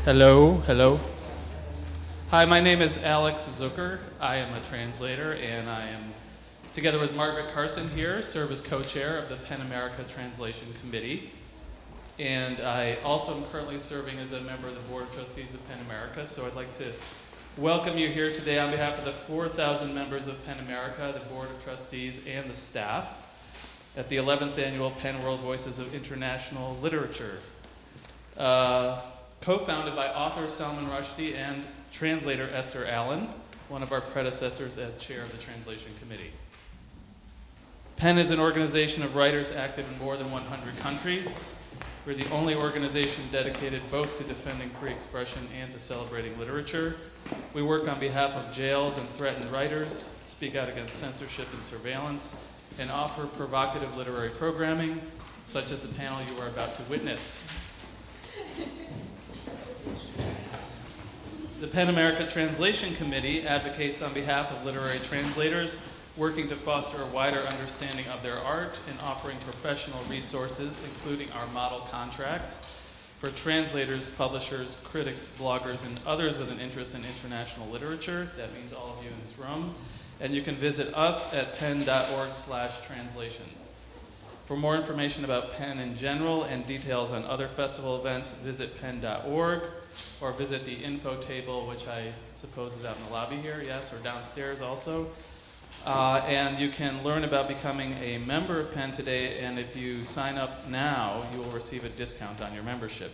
Hello, hello. Hi, my name is Alex Zucker. I am a translator, and I am, together with Margaret Carson here, serve as co-chair of the PEN America Translation Committee. And I also am currently serving as a member of the Board of Trustees of PEN America, so I'd like to welcome you here today on behalf of the 4,000 members of PEN America, the Board of Trustees, and the staff at the 11th Annual PEN World Voices of International Literature. Co-founded by author Salman Rushdie and translator Esther Allen, one of our predecessors as chair of the Translation Committee. PEN is an organization of writers active in more than 100 countries. We're the only organization dedicated both to defending free expression and to celebrating literature. We work on behalf of jailed and threatened writers, speak out against censorship and surveillance, and offer provocative literary programming, such as the panel you are about to witness. The PEN America Translation Committee advocates on behalf of literary translators, working to foster a wider understanding of their art and offering professional resources, including our model contract, for translators, publishers, critics, bloggers, and others with an interest in international literature. That means all of you in this room. And you can visit us at pen.org/translation. For more information about PEN in general and details on other festival events, visit pen.org or visit the info table, which I suppose is out in the lobby here, yes, or downstairs also. And you can learn about becoming a member of PEN today, and if you sign up now, you will receive a discount on your membership.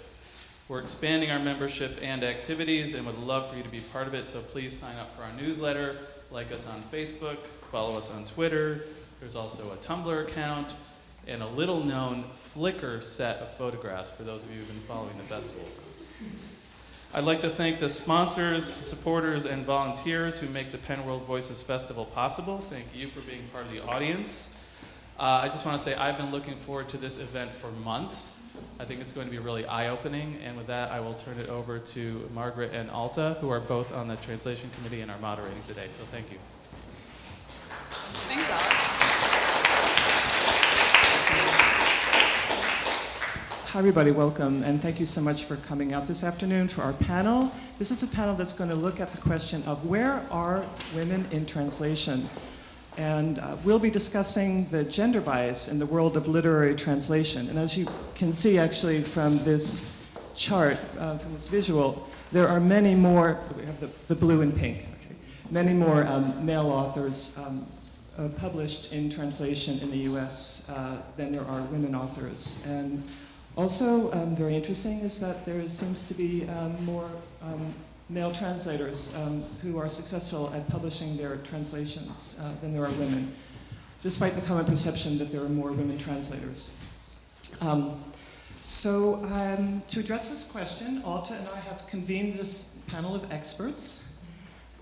We're expanding our membership and activities and would love for you to be part of it, so please sign up for our newsletter, like us on Facebook, follow us on Twitter. There's also a Tumblr account, and a little-known Flickr set of photographs for those of you who've been following the festival. I'd like to thank the sponsors, supporters, and volunteers who make the PEN World Voices Festival possible. Thank you for being part of the audience. I just want to say I've been looking forward to this event for months. I think it's going to be really eye-opening, and with that, I will turn it over to Margaret and Alta, who are both on the Translation Committee and are moderating today, so thank you. Thanks, Alex. Hi everybody, welcome, and thank you so much for coming out this afternoon for our panel. This is a panel that's going to look at the question of where are women in translation? And we'll be discussing the gender bias in the world of literary translation. And as you can see actually from this chart, from this visual, there are many more, we have the blue and pink, okay, many more male authors published in translation in the US than there are women authors. And also, very interesting is that there seems to be more male translators who are successful at publishing their translations than there are women, despite the common perception that there are more women translators. So to address this question, Alta and I have convened this panel of experts.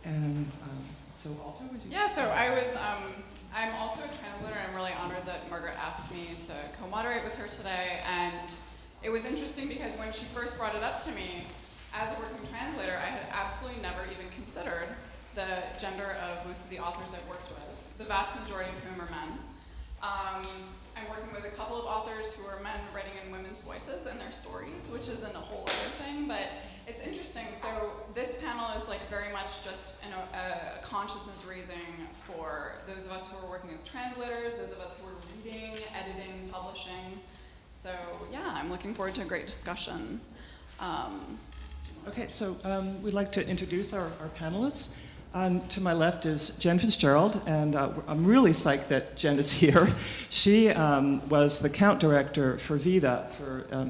And so Alta, would you? Yeah, so I'm also a translator, and I'm really honored that Margaret asked me to co-moderate with her today. And it was interesting because when she first brought it up to me, as a working translator, I had absolutely never even considered the gender of most of the authors I've worked with, the vast majority of whom are men. I'm working with a couple of authors who are men writing in women's voices and their stories, which isn't a whole other thing, but it's interesting. So this panel is like very much just a consciousness raising for those of us who are working as translators, those of us who are reading, editing, publishing. So yeah, I'm looking forward to a great discussion. Okay, so we'd like to introduce our panelists. To my left is Jen Fitzgerald, and I'm really psyched that Jen is here. She was the count director for VIDA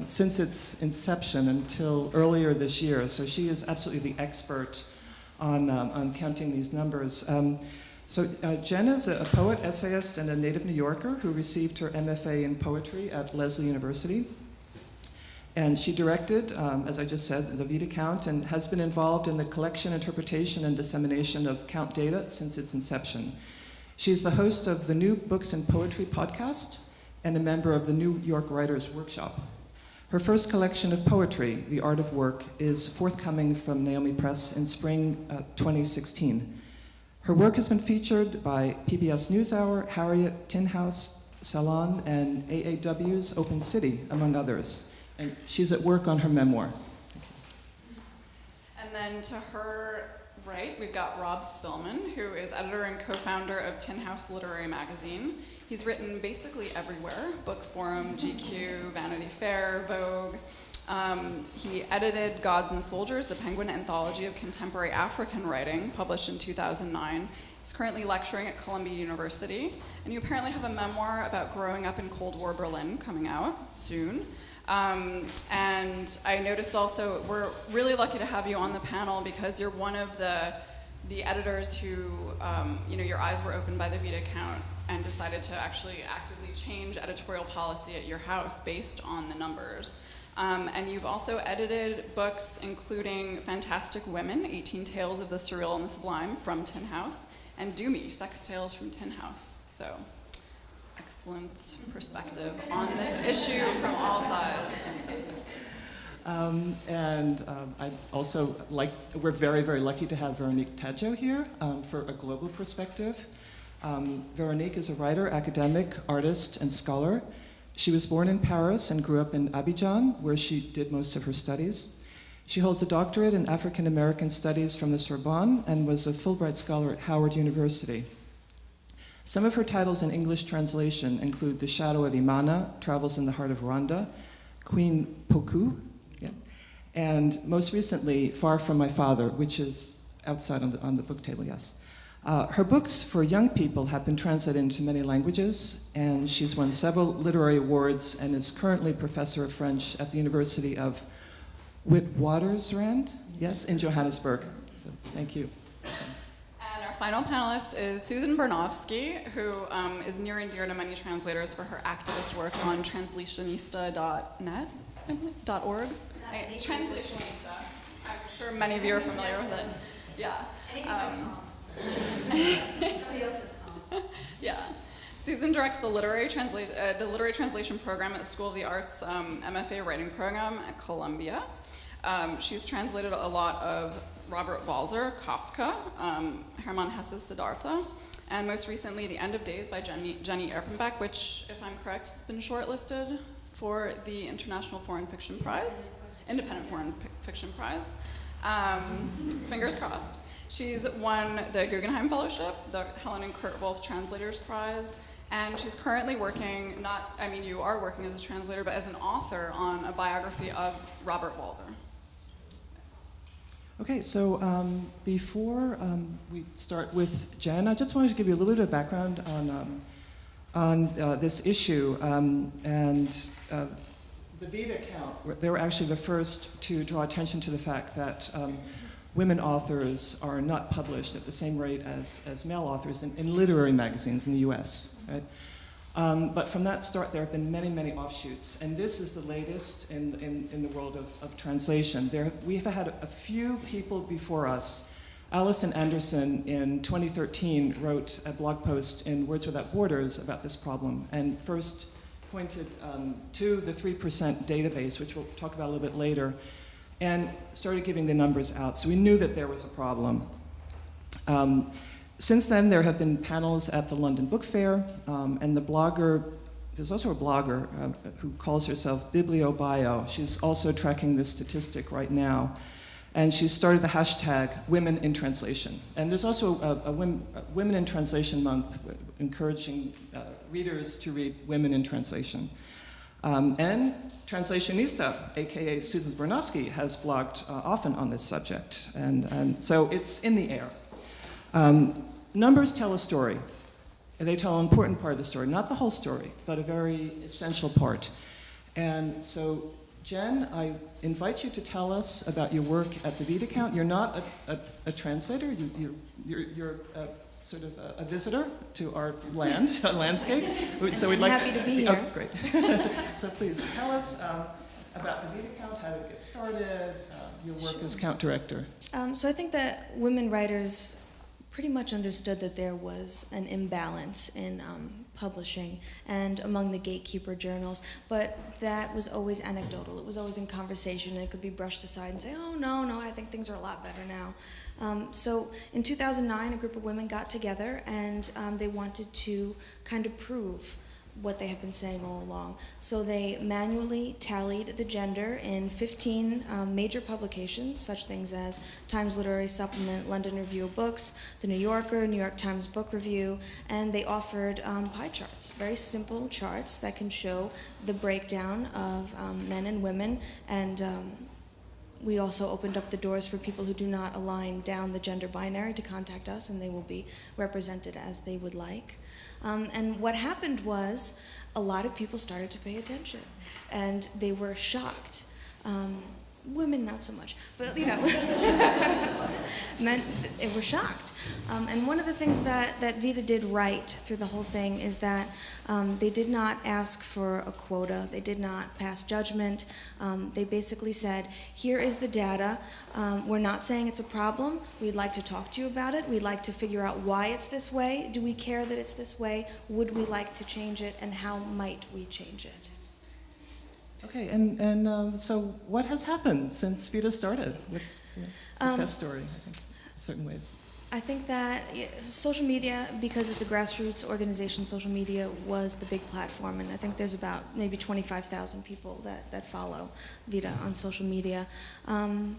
since its inception until earlier this year, so she is absolutely the expert on counting these numbers. So Jen is a poet, essayist, and a native New Yorker who received her MFA in poetry at Lesley University. And she directed, as I just said, the VIDA count and has been involved in the collection, interpretation, and dissemination of count data since its inception. She's the host of the New Books and Poetry podcast and a member of the New York Writers Workshop. Her first collection of poetry, The Art of Work, is forthcoming from Naomi Press in spring 2016. Her work has been featured by PBS NewsHour, Harriet, Tin House, Salon, and AAW's Open City, among others. And she's at work on her memoir. And then to her right, we've got Rob Spillman, who is editor and co-founder of Tin House Literary Magazine. He's written basically everywhere: Book Forum, GQ, Vanity Fair, Vogue. He edited Gods and Soldiers, the Penguin Anthology of Contemporary African Writing, published in 2009. He's currently lecturing at Columbia University. And you apparently have a memoir about growing up in Cold War Berlin coming out soon. And I noticed also, we're really lucky to have you on the panel because you're one of the editors who, your eyes were opened by the Vita count and decided to actually actively change editorial policy at your house based on the numbers. And you've also edited books including Fantastic Women, 18 Tales of the Surreal and the Sublime from Tin House, and Do Me, Sex Tales from Tin House. So, excellent perspective on this issue from all sides. I also we're very, very lucky to have Veronique Tadjo here for a global perspective. Veronique is a writer, academic, artist, and scholar. She was born in Paris and grew up in Abidjan, where she did most of her studies. She holds a doctorate in African American Studies from the Sorbonne and was a Fulbright scholar at Howard University. Some of her titles in English translation include The Shadow of Imana, Travels in the Heart of Rwanda, Queen Poku, and most recently, Far From My Father, which is outside on the book table, yes. Her books for young people have been translated into many languages, and she's won several literary awards and is currently professor of French at the University of Witwatersrand, yes, in Johannesburg. So thank you. And our final panelist is Susan Bernofsky, who is near and dear to many translators for her activist work on translationista.net, I believe, .org. Translationista. I'm sure many of you are familiar with it. Yeah. Somebody else's call. Yeah. Susan directs the literary translation program at the School of the Arts MFA writing program at Columbia. She's translated a lot of Robert Walser, Kafka, Hermann Hesse's Siddhartha, and most recently The End of Days by Jenny Erpenbeck, which, if I'm correct, has been shortlisted for the International Foreign Fiction Prize, Independent Foreign Fiction Prize. Fingers crossed. She's won the Guggenheim Fellowship, the Helen and Kurt Wolff Translators Prize, and she's currently working, you are working as a translator, but as an author on a biography of Robert Walser. Okay, so before we start with Jen, I just wanted to give you a little bit of background on this issue. The Vita count, they were actually the first to draw attention to the fact that women authors are not published at the same rate as male authors in literary magazines in the US, right? But from that start, there have been many, many offshoots, and this is the latest in the world of translation. We've had a few people before us. Alison Anderson in 2013 wrote a blog post in Words Without Borders about this problem, and first pointed to the 3% database, which we'll talk about a little bit later, and started giving the numbers out. So we knew that there was a problem. Since then, there have been panels at the London Book Fair, and there's also a blogger who calls herself BiblioBio. She's also tracking this statistic right now. And she started the hashtag Women in Translation. And there's also a Women in Translation month encouraging readers to read Women in Translation. And Translationista, aka Susan Bernofsky, has blogged often on this subject. And so it's in the air. Numbers tell a story. They tell an important part of the story, not the whole story, but a very essential part. And so, Jen, I invite you to tell us about your work at the Vita count. You're not a translator. You're sort of a visitor to our landscape. So we'd like happy to be here. Oh, great. So please tell us about the Vita count. How did it get started? Your work as count director. So I think that women writers pretty much understood that there was an imbalance in publishing and among the gatekeeper journals, but that was always anecdotal. It was always in conversation, and it could be brushed aside and say, oh, no, I think things are a lot better now. So in 2009, a group of women got together, and they wanted to kind of prove what they had been saying all along. So they manually tallied the gender in 15 major publications, such things as Times Literary Supplement, London Review of Books, The New Yorker, New York Times Book Review, and they offered pie charts, very simple charts that can show the breakdown of men and women, and we also opened up the doors for people who do not align down the gender binary to contact us, and they will be represented as they would like. And what happened was a lot of people started to pay attention, and they were shocked. Women not so much, but you know, men they were shocked. And one of the things that Vita did right through the whole thing is that they did not ask for a quota. They did not pass judgment. They basically said, here is the data. We're not saying it's a problem. We'd like to talk to you about it. We'd like to figure out why it's this way. Do we care that it's this way? Would we like to change it? And how might we change it? Okay, and so what has happened since Vita started? What's the success story, I think, in certain ways? I think that social media, because it's a grassroots organization, social media was the big platform, and I think there's about maybe 25,000 people that follow Vita on social media. And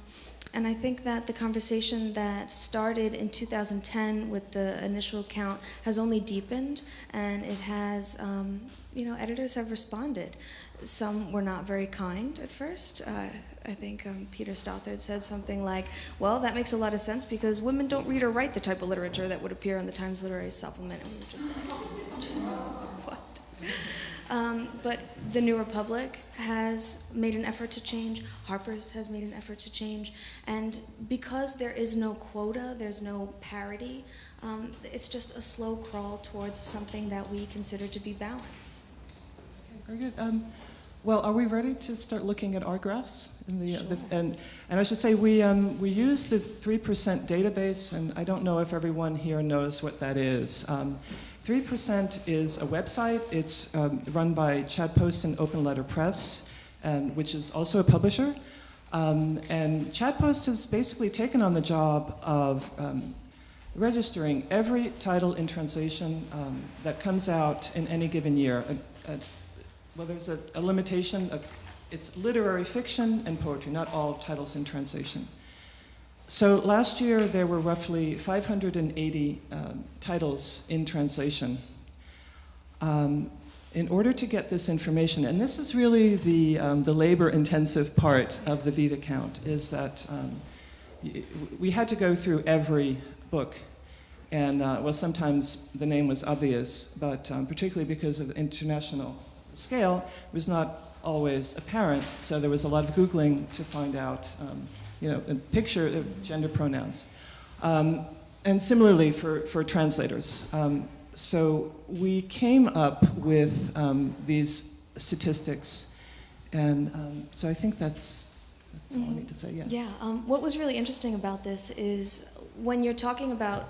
I think that the conversation that started in 2010 with the initial count has only deepened, and it has, editors have responded. Some were not very kind at first. I think Peter Stothard said something like, well, that makes a lot of sense because women don't read or write the type of literature that would appear in the Times Literary Supplement. And we were just like, Jesus, what? But the New Republic has made an effort to change. Harper's has made an effort to change. And because there is no quota, there's no parity, it's just a slow crawl towards something that we consider to be balance. Okay, very good. Well, are we ready to start looking at our graphs? Sure. And I should say we use the 3% database, and I don't know if everyone here knows what that is. 3% is a website. It's run by Chad Post and Open Letter Press, which is also a publisher. And Chad Post has basically taken on the job of registering every title in translation that comes out in any given year. Well, there's a limitation. It's literary fiction and poetry, not all titles in translation. So last year there were roughly 580 titles in translation. In order to get this information, and this is really the labor-intensive part of the Vita count, is that we had to go through every book. And well, sometimes the name was obvious, but particularly because of the international scale, was not always apparent, so there was a lot of Googling to find out, a picture of gender pronouns. And similarly for translators. So we came up with these statistics, and so I think that's all I need to say, yeah. Yeah, what was really interesting about this is when you're talking about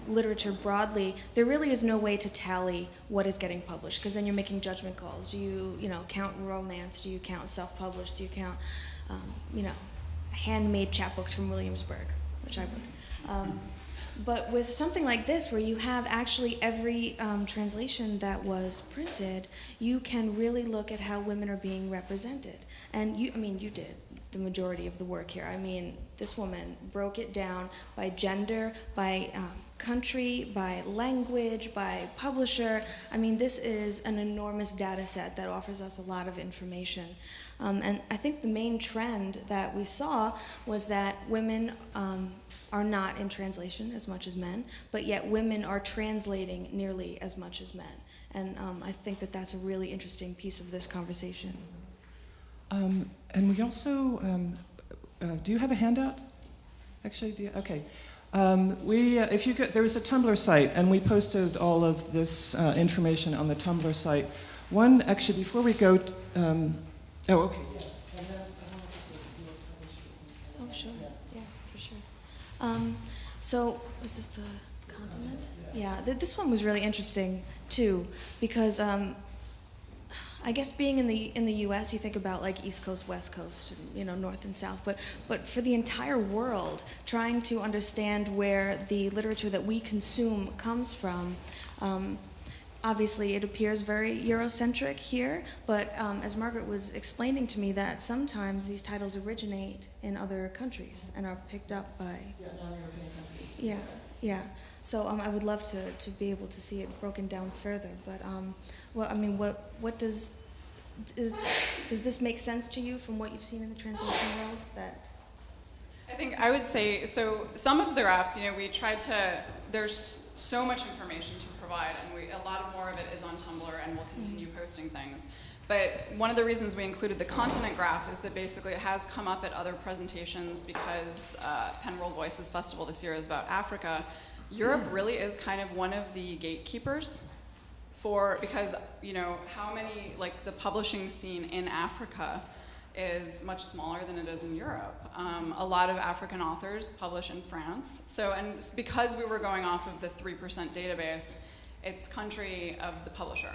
literature broadly, there really is no way to tally what is getting published, because then you're making judgment calls. Do you, count romance? Do you count self-published? Do you count, handmade chapbooks from Williamsburg, which I would. But with something like this, where you have actually every translation that was printed, you can really look at how women are being represented. And you did the majority of the work here. I mean, this woman broke it down by gender, by country, by language, by publisher. I mean, this is an enormous data set that offers us a lot of information. And I think the main trend that we saw was that women are not in translation as much as men, but yet women are translating nearly as much as men. And I think that that's a really interesting piece of this conversation. And we also, do you have a handout? Actually, do you? Okay. If you there was a Tumblr site, and we posted all of this information on the Tumblr site. One, actually, before we go, okay. Yeah. Oh, sure. Yeah, for sure. So, was this the continent? Yeah, this one was really interesting, too, because I guess being in the U.S., you think about like East Coast, West Coast, and, North and South. But for the entire world, trying to understand where the literature that we consume comes from, obviously it appears very Eurocentric here, but as Margaret was explaining to me, that sometimes these titles originate in other countries and are picked up by... Yeah, non-European countries. Yeah, yeah. So I would love to be able to see it broken down further, but well, I mean, what does this make sense to you from what you've seen in the translation world? That I think I would say, so some of the graphs, we tried to, there's so much information to provide, and a lot more of it is on Tumblr, and we'll continue posting things. But one of the reasons we included the continent graph is that basically it has come up at other presentations because Penn World Voices Festival this year is about Africa. Europe really is kind of one of the gatekeepers because how many, like the publishing scene in Africa is much smaller than it is in Europe. A lot of African authors publish in France. So, and because we were going off of the 3% database, it's country of the publisher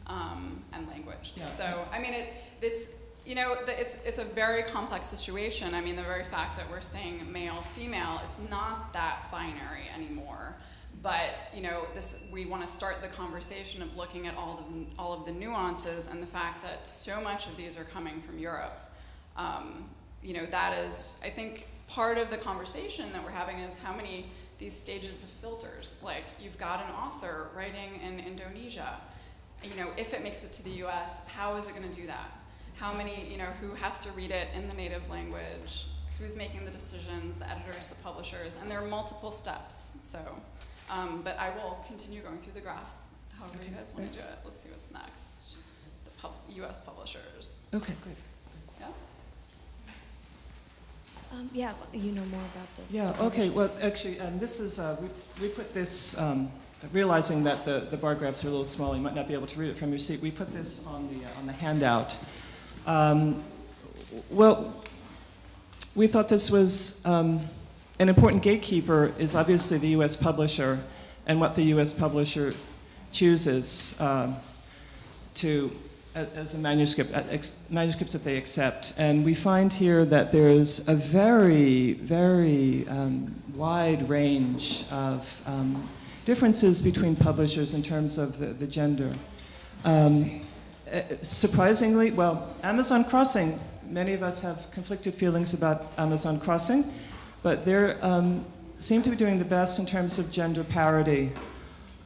and language. Yeah. So, I mean, it's a very complex situation. I mean, the very fact that we're saying male, female, it's not that binary anymore. But we want to start the conversation of looking at all of the nuances and the fact that so much of these are coming from Europe. That is, I think, part of the conversation that we're having is how many these stages of filters. Like, you've got an author writing in Indonesia. If it makes it to the U.S., how is it going to do that? How many, who has to read it in the native language? Who's making the decisions? The editors, the publishers, and there are multiple steps. So. But I will continue going through the graphs, however you guys want to do it. Let's see what's next. The U.S. publishers. Okay, great. Yeah? yeah, you know more about the... Yeah, okay, well, actually, this is, we put this, realizing that the bar graphs are a little small, you might not be able to read it from your seat, we put this on the handout. Well, we thought this was... an important gatekeeper is obviously the U.S. publisher and what the U.S. publisher chooses as a manuscript, manuscripts that they accept. And we find here that there's a very, very wide range of differences between publishers in terms of the gender. Surprisingly, well, Amazon Crossing, many of us have conflicted feelings about Amazon Crossing, but they seem to be doing the best in terms of gender parity.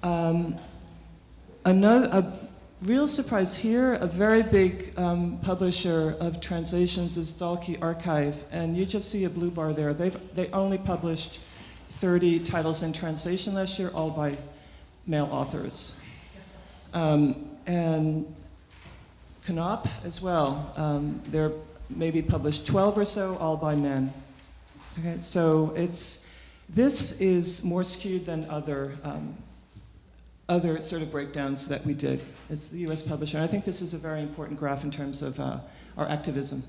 A real surprise here, a very big publisher of translations is Dalkey Archive, and you just see a blue bar there. They only published 30 titles in translation last year, all by male authors. And Knopf as well. They're maybe published 12 or so, all by men. Okay, so this is more skewed than other sort of breakdowns that we did. It's the U.S. publisher. And I think this is a very important graph in terms of our activism.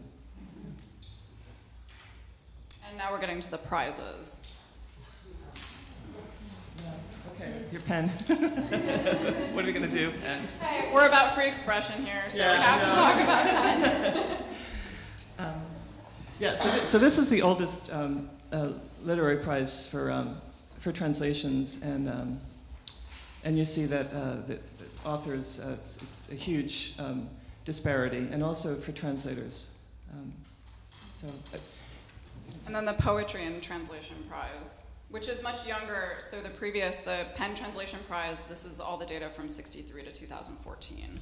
And now we're getting to the prizes. Yeah. Okay, your pen. What are we going to do, pen? Hey, we're about free expression here, so we have to talk about pen. Yeah, so this is the oldest literary prize for translations, and you see that the authors, it's a huge disparity, and also for translators. And then the Poetry and Translation Prize, which is much younger. So the Penn Translation Prize, this is all the data from 1963 to 2014.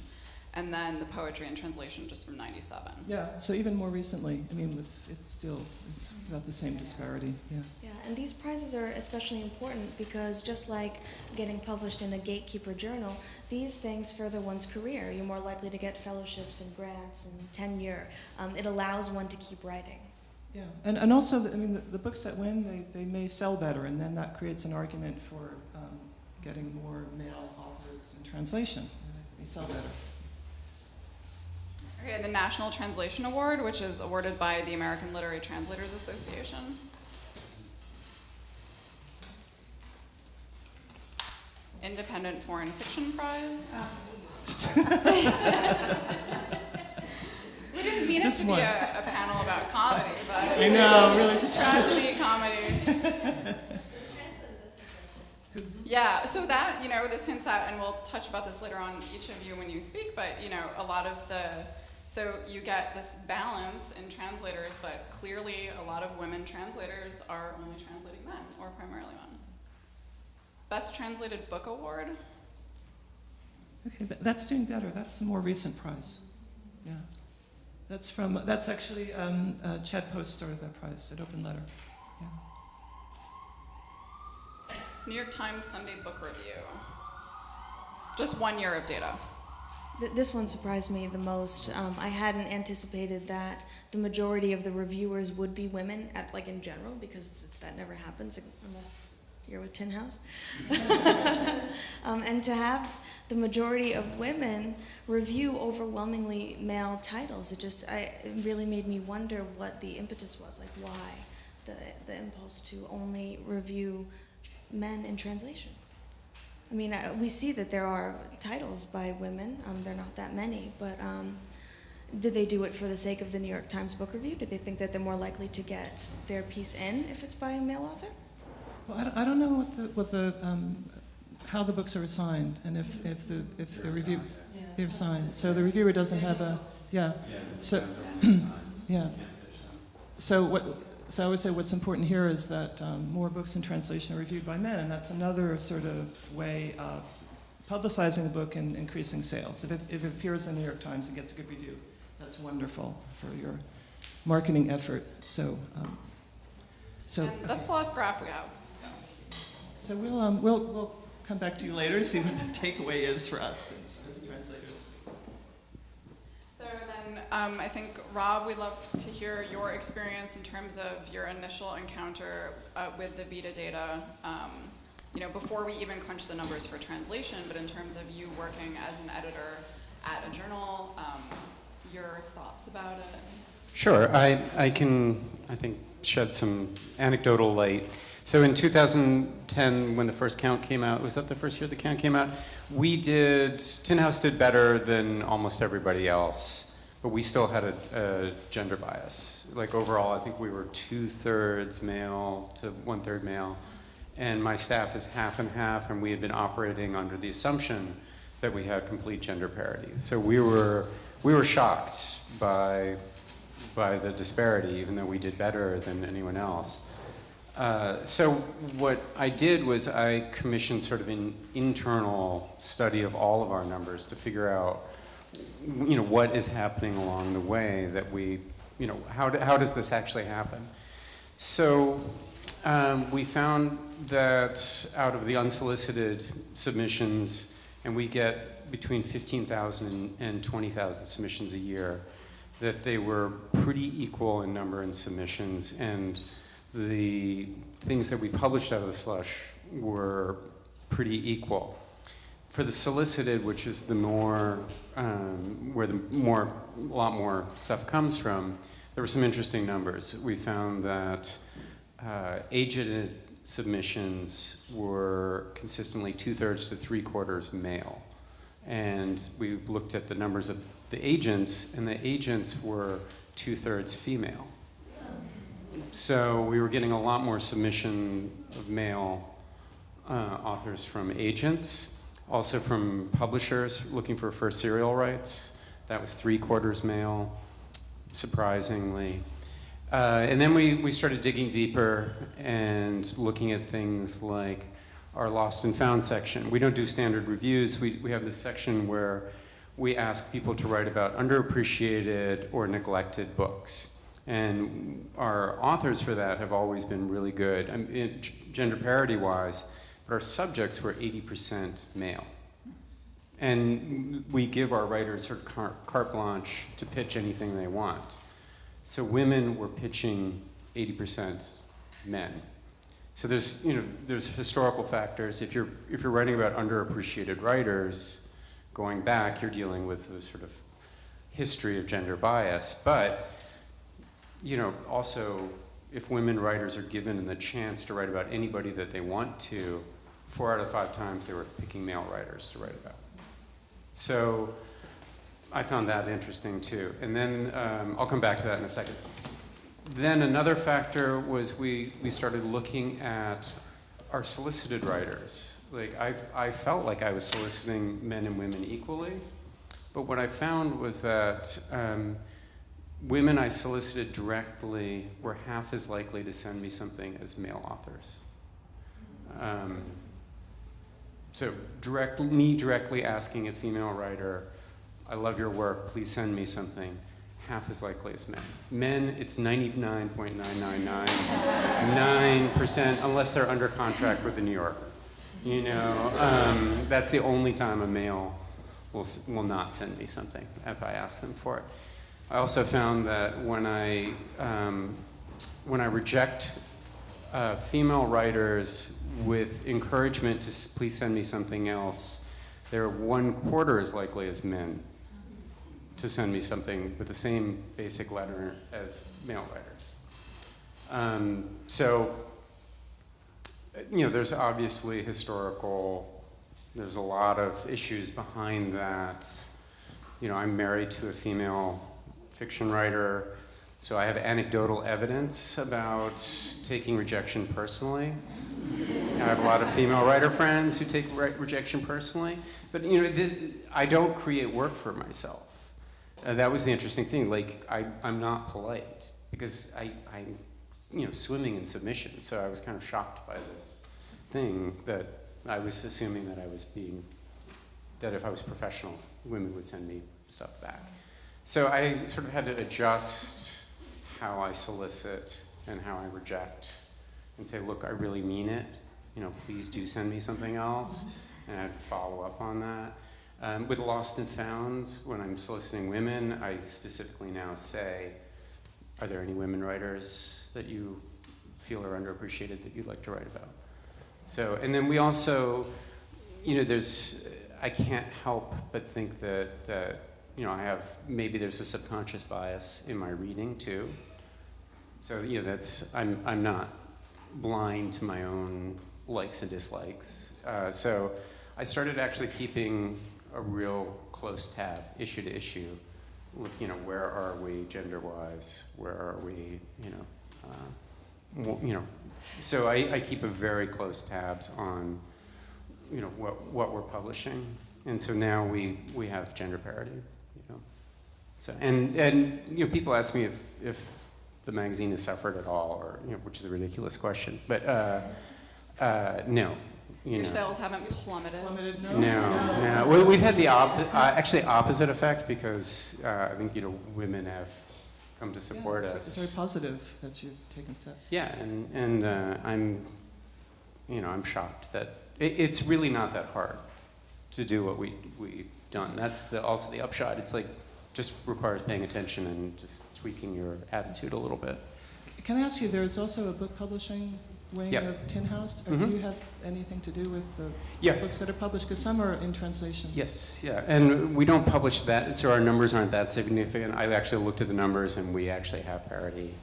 And then the Poetry and Translation just from 1997. Yeah, so even more recently, I mean, it's about the same disparity, yeah. Yeah, and these prizes are especially important because just like getting published in a gatekeeper journal, these things further one's career. You're more likely to get fellowships and grants and tenure. It allows one to keep writing. Yeah, and also, I mean, the books that win, they may sell better, and then that creates an argument for getting more male authors in translation. They sell better. Okay, the National Translation Award, which is awarded by the American Literary Translators Association. Independent Foreign Fiction Prize. We didn't mean it to be a panel about comedy, but I know, really just tragedy, comedy. Yeah, so that, this hints at, and we'll touch about this later on, each of you when you speak, but, a lot of so you get this balance in translators, but clearly a lot of women translators are only translating men, or primarily men. Best Translated Book Award? Okay, that's doing better. That's a more recent prize. Yeah. That's actually Chad Post started that prize at Open Letter. Yeah. New York Times Sunday Book Review. Just 1 year of data. This one surprised me the most. I hadn't anticipated that the majority of the reviewers would be women, in general, because that never happens unless you're with Tin House. And to have the majority of women review overwhelmingly male titles, it really made me wonder what the impetus was, why the impulse to only review men in translation. I mean, we see that there are titles by women. They're not that many, but do they do it for the sake of the New York Times Book Review? Do they think that they're more likely to get their piece in if it's by a male author? Well, I don't know how the books are assigned and if the review they're assigned. So the reviewer doesn't have a So yeah. So I would say what's important here is that more books in translation are reviewed by men, and that's another sort of way of publicizing the book and increasing sales. If it appears in the New York Times and gets a good review, that's wonderful for your marketing effort. So And that's the last graph we have. So we'll come back to you later to see what the takeaway is for us as translators. So then I think, Rob, we'd love to hear your experience in terms of your initial encounter with the Vita data, before we even crunch the numbers for translation, but in terms of you working as an editor at a journal, your thoughts about it. Sure, I can, I think, shed some anecdotal light. So in 2010, when the first count came out, was that the first year the count came out? Tin House did better than almost everybody else, but we still had a gender bias. Overall, I think we were 2/3 male to 1/3 male, and my staff is half and half, and we had been operating under the assumption that we had complete gender parity. So we were shocked by the disparity, even though we did better than anyone else. So what I did was I commissioned sort of an internal study of all of our numbers to figure out, what is happening along the way that we, how does this actually happen? So we found that out of the unsolicited submissions, and we get between 15,000 and 20,000 submissions a year, that they were pretty equal in number and submissions, and the things that we published out of the slush were pretty equal. For the solicited, which is the more, where a lot more stuff comes from, there were some interesting numbers. We found that agented submissions were consistently 2/3 to 3/4 male. And we looked at the numbers of the agents, and the agents were 2/3 female. So we were getting a lot more submission of male authors from agents, also from publishers looking for first serial rights. That was 3/4 male, surprisingly. And then we started digging deeper and looking at things like our lost and found section. We don't do standard reviews. We have this section where we ask people to write about underappreciated or neglected books. And our authors for that have always been really good, gender parity-wise, but our subjects were 80% male. And we give our writers sort of carte blanche to pitch anything they want. So women were pitching 80% men. So there's historical factors. If you're writing about underappreciated writers, going back, you're dealing with the sort of history of gender bias. But also, if women writers are given the chance to write about anybody that they want to, 4 out of 5 times they were picking male writers to write about. So I found that interesting too. And then I'll come back to that in a second. Then another factor was we started looking at our solicited writers. Like, I felt like I was soliciting men and women equally, but what I found was that women I solicited directly were half as likely to send me something as male authors. So me directly asking a female writer, I love your work, please send me something, half as likely as men. Men, it's 99.9999%, unless they're under contract with the New Yorker. You know, that's the only time a male will not send me something if I ask them for it. I also found that when I reject female writers with encouragement to please send me something else, they're 1/4 as likely as men to send me something with the same basic letter as male writers. So, you know, there's obviously there's a lot of issues behind that. You know, I'm married to a female fiction writer, so I have anecdotal evidence about taking rejection personally. I have a lot of female writer friends who take rejection personally, but you know, I don't create work for myself. That was the interesting thing. Like, I'm not polite because I'm, you know, swimming in submission. So I was kind of shocked by this thing that I was assuming that that if I was professional, women would send me stuff back. So I sort of had to adjust how I solicit and how I reject, and say, look, I really mean it. You know, please do send me something else, and I'd follow up on that. With Lost and Founds, when I'm soliciting women, I specifically now say, are there any women writers that you feel are underappreciated that you'd like to write about? So, and then we also, you know, I can't help but think that you know, maybe there's a subconscious bias in my reading too. So, you know, I'm not blind to my own likes and dislikes. So I started actually keeping a real close tab, issue to issue. Look, you know, where are we gender-wise? Where are we, you know? So I keep a very close tabs on, you know, what we're publishing, and so now we have gender parity, you know. So and you know, people ask me if the magazine has suffered at all, or you know, which is a ridiculous question, but no. Your sales haven't plummeted. No. Well, we've had the actually opposite effect, because I think, you know, women have come to support us. It's very positive that you've taken steps. Yeah, and I'm shocked that it's really not that hard to do what we've done. That's also the upshot. It's like, just requires paying attention and just tweaking your attitude a little bit. Can I ask you, there's also a book publishing wing of Tin House. Mm-hmm. Do you have anything to do with the books that are published? Because some are in translation. Yes, yeah, and we don't publish that, so our numbers aren't that significant. I actually looked at the numbers, and we actually have parity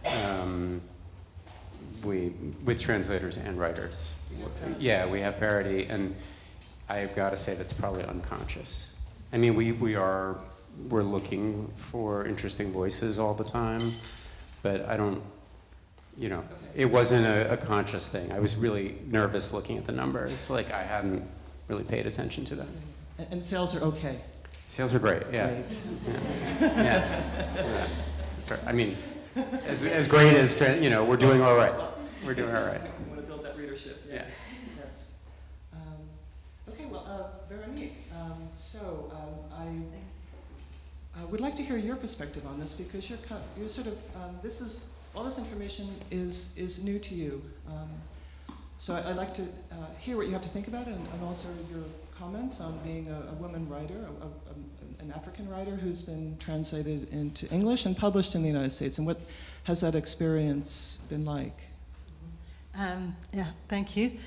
with translators and writers. Yeah, we have parity, and I've got to say that's probably unconscious. I mean, we're looking for interesting voices all the time, but I don't. You know, it wasn't a conscious thing. I was really nervous looking at the numbers. Like, I hadn't really paid attention to them. And sales are okay? Sales are great, yeah. Great. Yeah. That's right. I mean, as great as, you know, we're doing all right. We're doing all right. We want to build that readership. Yeah. Yes. Okay, well, Veronique, I would like to hear your perspective on this, because you're sort of, all this information is new to you. So I'd like to hear what you have to think about it, and also your comments on being a woman writer, an African writer who's been translated into English and published in the United States. And what has that experience been like? Yeah, thank you.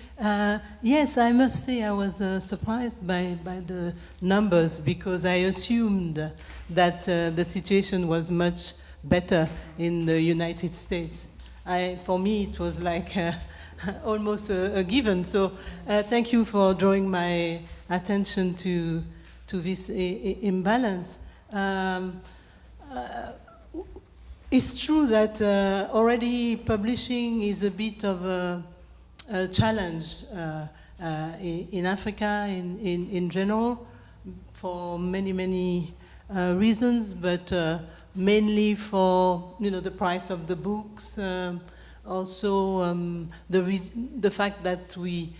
Yes, I must say I was surprised by the numbers, because I assumed that the situation was much better in the United States. For me, it was like almost a given. So thank you for drawing my attention to this imbalance. It's true that already publishing is a bit of a challenge in Africa in general, for many reasons, but mainly for the price of the books, also the fact that we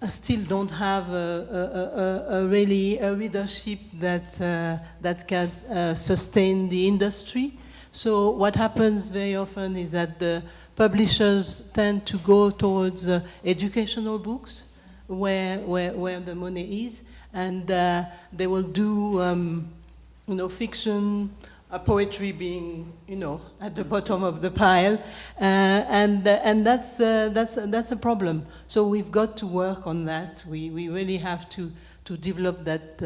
still don't have a readership that can sustain the industry. So what happens very often is that the publishers tend to go towards educational books, where the money is, and they will do fiction, poetry being at the bottom of the pile, and that's a problem. So we've got to work on that. We really have to develop that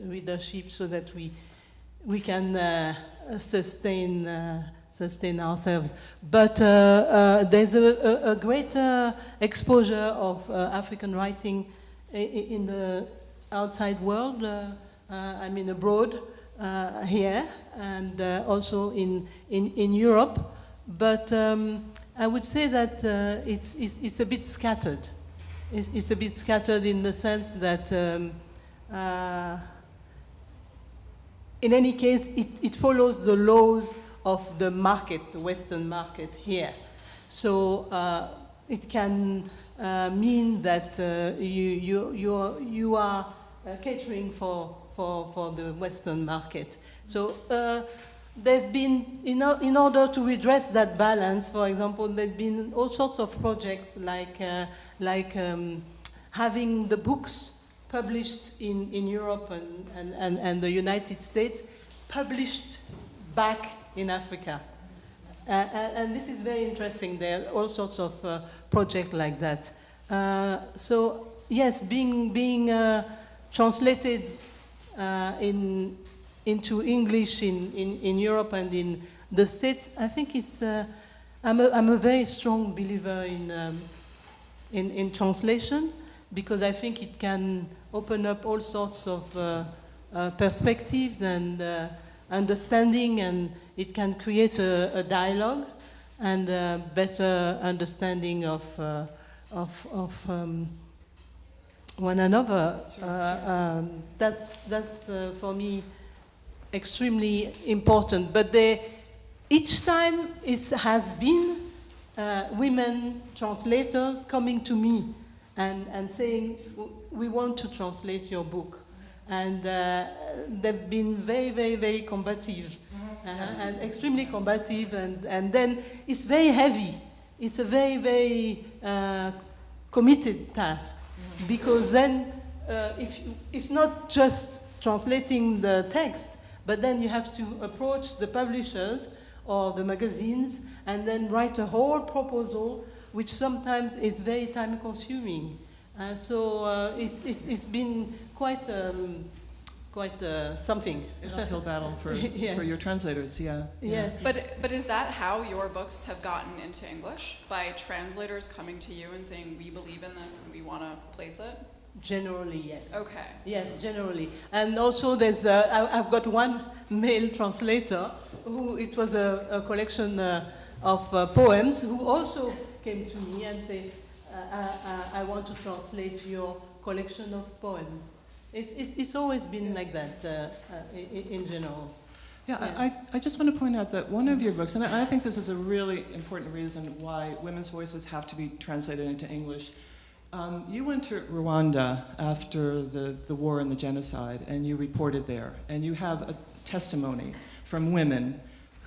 readership so that we can sustain ourselves. But there's a greater exposure of African writing in the outside world. I mean abroad, here, and also in Europe. But I would say that it's a bit scattered. It's a bit scattered in the sense that in any case, it follows the laws of the market, the Western market here. So it can mean that you are catering for the Western market. So there's been, in order to redress that balance, for example, there's been all sorts of projects like having the books published in Europe and the United States, published back in Africa. And this is very interesting. There are all sorts of projects like that. So yes, being translated into English in Europe and in the States, I think it's. I'm a very strong believer in translation, because I think it can open up all sorts of perspectives and understanding, and it can create a dialogue and a better understanding of one another. Sure. That's for me extremely important. But each time it has been women translators coming to me and saying, we want to translate your book. And they've been very combative, and extremely combative, and then it's very heavy. It's a very committed task, because then it's not just translating the text, but then you have to approach the publishers or the magazines and then write a whole proposal, which sometimes is very time-consuming. So it's been quite something. An uphill battle for Yes. for your translators, yeah. Yes. But is that how your books have gotten into English? By translators coming to you and saying, we believe in this and we want to place it? Generally, yes. Okay. Yes, generally. And also there's I've got one male translator who, it was a collection of poems, who also came to me and said, I want to translate your collection of poems. It's always been like that in general. Yeah, Yes. I just want to point out that one of your books, and I think this is a really important reason why women's voices have to be translated into English. You went to Rwanda after the war and the genocide, and you reported there, and you have a testimony from women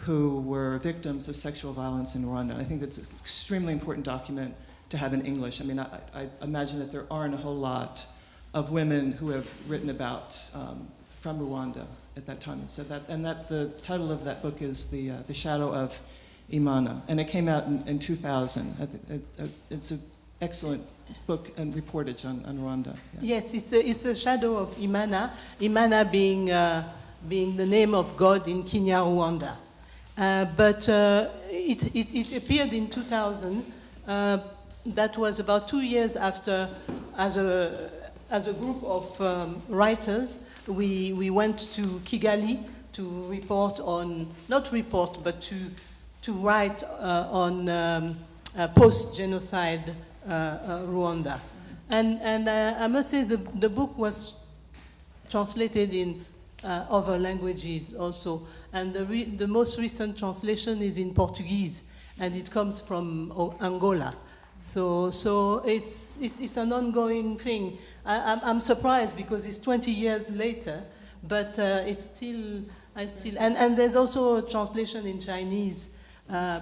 who were victims of sexual violence in Rwanda. And I think that's an extremely important document to have in English. I mean, I imagine that there aren't a whole lot of women who have written about from Rwanda at that time. And so the title of that book is The Shadow of Imana, and it came out in 2000. It's an excellent book and reportage on Rwanda. Yeah. Yes, it's a shadow of Imana. Imana being the name of God in Kenya, Rwanda. But it appeared in 2000. That was about 2 years after, as a group of writers, we went to Kigali to report on, not report, but to write on post-genocide Rwanda. And I must say the book was translated in other languages also. And the most recent translation is in Portuguese, and it comes from Angola. So it's an ongoing thing. I'm surprised because it's 20 years later, but it's still, and there's also a translation in Chinese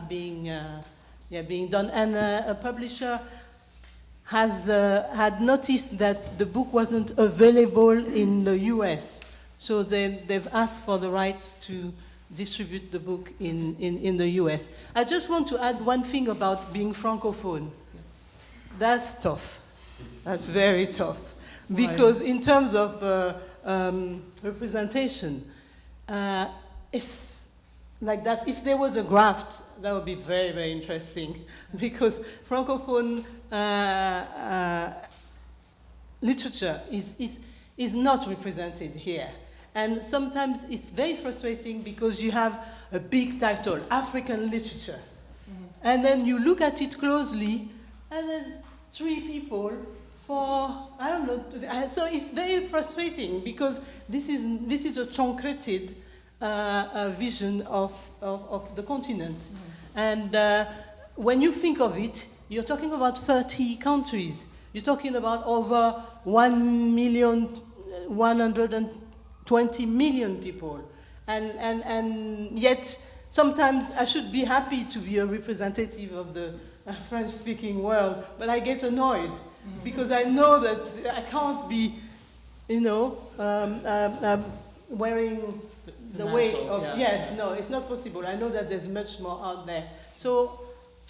being done. And a publisher has had noticed that the book wasn't available in the US. So they've asked for the rights to distribute the book in the US. I just want to add one thing about being Francophone. That's tough. That's very tough. Because in terms of representation, it's like that. If there was a graft, that would be very, very interesting. Because Francophone literature is not represented here. And sometimes it's very frustrating because you have a big title, African literature. Mm-hmm. And then you look at it closely, and there's 3 people for, I don't know. So it's very frustrating because this is a truncated vision of the continent. Mm-hmm. And when you think of it, you're talking about 30 countries. You're talking about over 120 million people. And yet, sometimes I should be happy to be a representative of the French-speaking world, but I get annoyed because I know that I can't be, wearing the weight of, no, it's not possible. I know that there's much more out there. So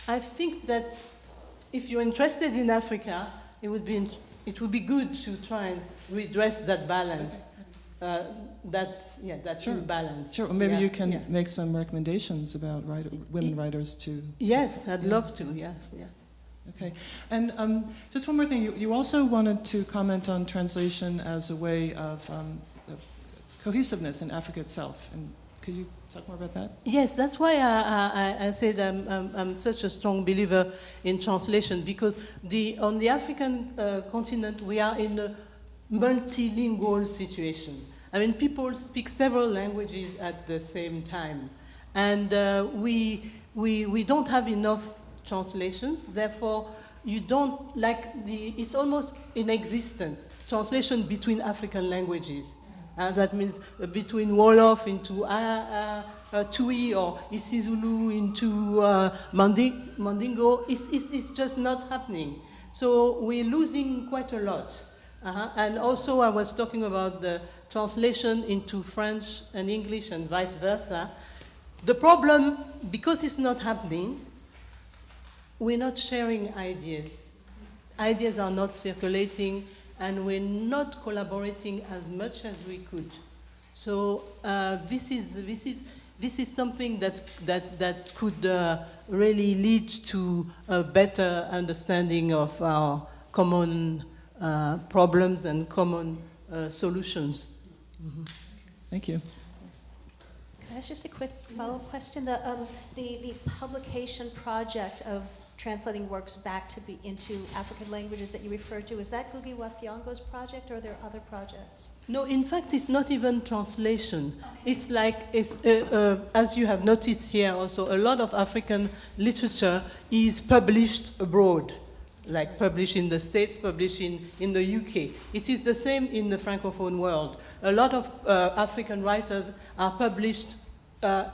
I think that if you're interested in Africa, it would be good to try and redress that balance. That sure. imbalance. Sure. Well, maybe you can make some recommendations about women writers to. Yes, I'd love to. Yes. Okay. And just one more thing. You also wanted to comment on translation as a way of cohesiveness in Africa itself. And could you talk more about that? Yes, that's why I said I'm such a strong believer in translation, because on the African continent we are in a multilingual situation. I mean, people speak several languages at the same time, and we don't have enough translations. Therefore, you don't it's almost inexistent translation between African languages. That means between Wolof into Tui or isiZulu into Mandingo. It's just not happening. So we're losing quite a lot. And also I was talking about the translation into French and English and vice versa. The problem, because it's not happening, we're not sharing ideas. Ideas are not circulating, and we're not collaborating as much as we could. So this is something that could really lead to a better understanding of our common problems and common solutions. Mm-hmm. Thank you. Can I ask just a quick follow-up question? The publication project of translating works back into African languages that you referred to, is that Ngugi wa Thiong'o's project, or are there other projects? No, in fact, it's not even translation. Okay. It's as you have noticed here also, a lot of African literature is published abroad, like published in the States, published in the UK. It is the same in the Francophone world. A lot of African writers are published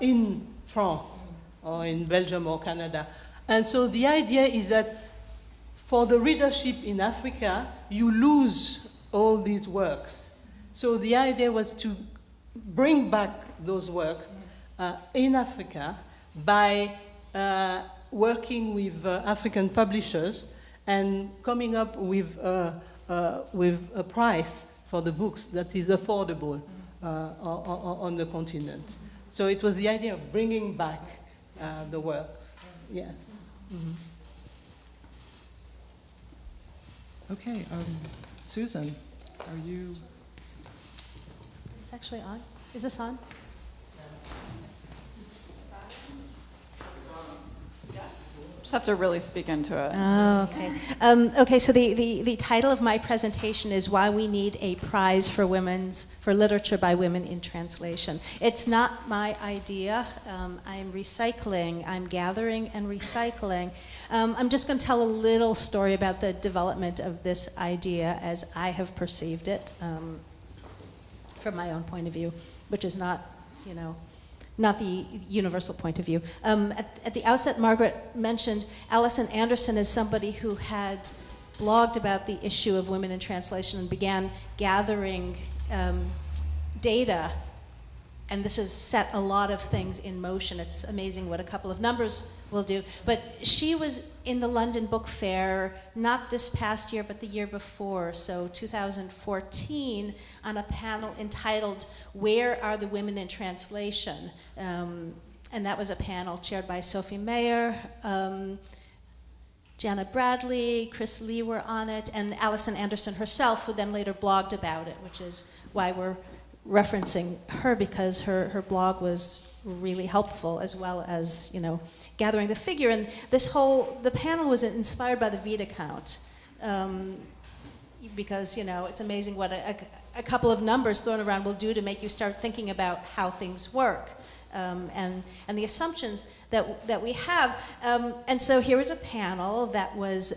in France or in Belgium or Canada. And so the idea is that for the readership in Africa, you lose all these works. So the idea was to bring back those works in Africa by working with African publishers and coming up with a price for the books that is affordable on the continent. So it was the idea of bringing back the works. Yes. Mm-hmm. Okay, Susan, are you? Is this actually on? Is this on? Just have to really speak into it. Oh, okay. Okay, so the title of my presentation is Why We Need a Prize for Literature by Women in Translation. It's not my idea. I'm recycling. I'm gathering and recycling. I'm just going to tell a little story about the development of this idea as I have perceived it from my own point of view, which is not, not the universal point of view. At the outset, Margaret mentioned Alison Anderson as somebody who had blogged about the issue of women in translation and began gathering data, and this has set a lot of things in motion. It's amazing what a couple of numbers will do. But she was in the London Book Fair, not this past year, but the year before, so 2014, on a panel entitled, Where Are the Women in Translation? And that was a panel chaired by Sophie Mayer, Janet Bradley, Chris Lee were on it, and Alison Anderson herself, who then later blogged about it, which is why we're referencing her, because her blog was really helpful, as well as, gathering the figure. And the panel was inspired by the Vita count, because, it's amazing what a couple of numbers thrown around will do to make you start thinking about how things work. And the assumptions that we have. And so here was a panel that was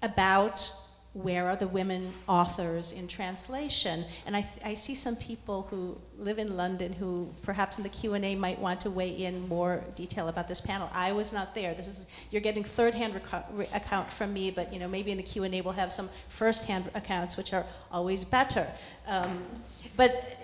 about where are the women authors in translation. And I see some people who live in London who perhaps in the Q&A might want to weigh in more detail about this panel. I was not there. You're getting third-hand account from me, but maybe in the Q&A we'll have some first-hand accounts, which are always better. But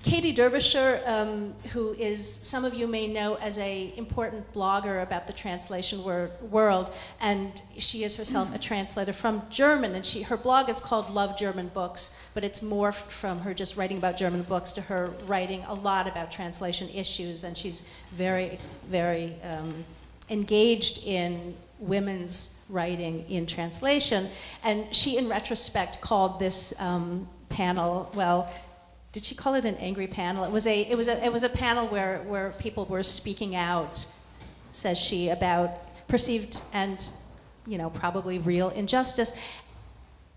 Katie Derbyshire, who is, some of you may know as an important blogger about the translation world, and she is herself a translator from German, and her blog is called Love German Books, but it's morphed from her just writing about German books to her writing a lot about translation issues, and she's very, very engaged in women's writing in translation. And she, in retrospect, called this panel, well, did she call it an angry panel? It was a panel where people were speaking out, says she, about perceived and probably real injustice.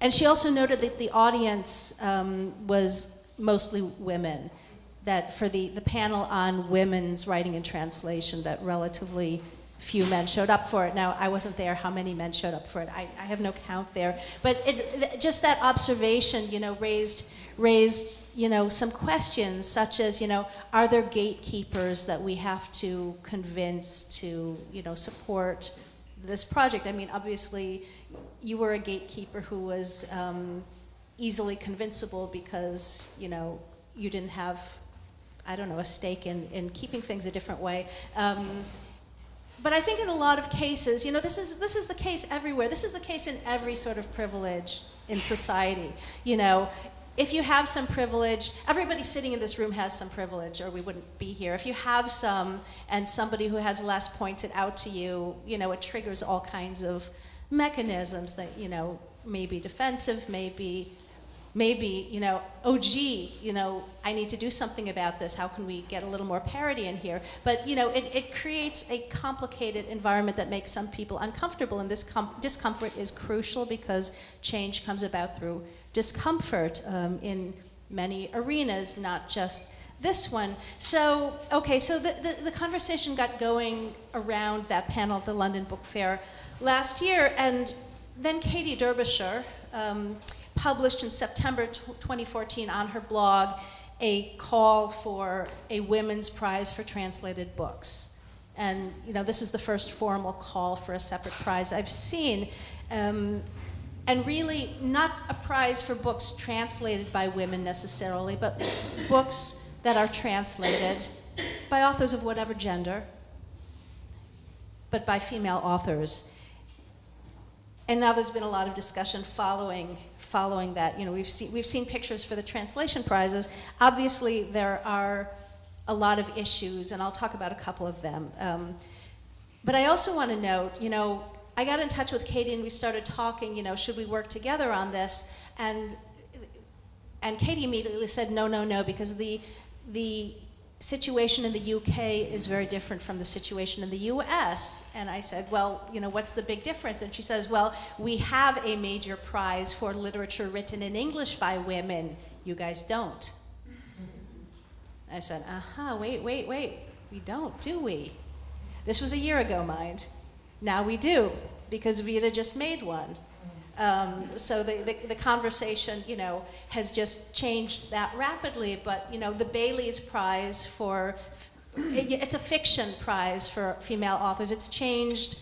And she also noted that the audience was mostly women, that for the panel on women's writing and translation, that relatively few men showed up for it. Now, I wasn't there. How many men showed up for it? I have no count there. But just that observation, raised some questions, such as, are there gatekeepers that we have to convince to, support this project? I mean, obviously, you were a gatekeeper who was easily convincible because, you didn't have, a stake in keeping things a different way. But I think in a lot of cases, this is the case everywhere. This is the case in every sort of privilege in society. If you have some privilege, everybody sitting in this room has some privilege, or we wouldn't be here. If you have some, and somebody who has less points it out to you, it triggers all kinds of mechanisms that, may be defensive, maybe, oh gee, I need to do something about this. How can we get a little more parity in here? But, it creates a complicated environment that makes some people uncomfortable, and this discomfort is crucial because change comes about through discomfort in many arenas, not just this one. So, okay, so the conversation got going around that panel at the London Book Fair last year, and then Katie Derbyshire published in September 2014 on her blog a call for a women's prize for translated books. And, this is the first formal call for a separate prize I've seen. And really not a prize for books translated by women necessarily, but books that are translated by authors of whatever gender, but by female authors. And now there's been a lot of discussion following that. We've seen pictures for the translation prizes. Obviously, there are a lot of issues, and I'll talk about a couple of them. But I also want to note, I got in touch with Katie and we started talking, should we work together on this? And Katie immediately said, no, because the situation in the UK is very different from the situation in the US. And I said, well, what's the big difference? And she says, well, we have a major prize for literature written in English by women. You guys don't. I said, wait. We don't, do we? This was a year ago, mind. Now we do, because Vita just made one. So the conversation, has just changed that rapidly. But, the Bailey's Prize it's a fiction prize for female authors. It's changed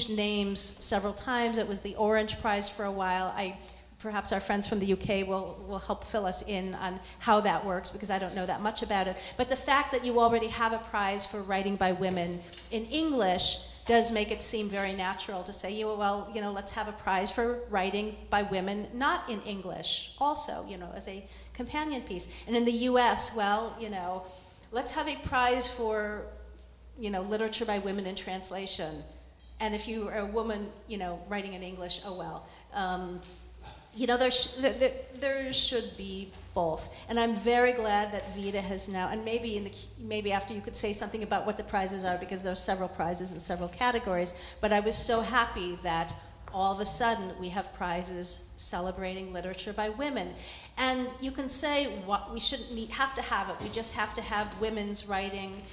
names several times. It was the Orange Prize for a while. Perhaps our friends from the UK will help fill us in on how that works, because I don't know that much about it. But the fact that you already have a prize for writing by women in English does make it seem very natural to say, well, let's have a prize for writing by women not in English also, as a companion piece. And in the US, well, let's have a prize for, literature by women in translation. And if you are a woman, writing in English, oh well. There should be both. And I'm very glad that Vita has now, and maybe after you could say something about what the prizes are, because there are several prizes in several categories, but I was so happy that all of a sudden we have prizes celebrating literature by women. And you can say what we shouldn't have to have it. We just have to have women's writing,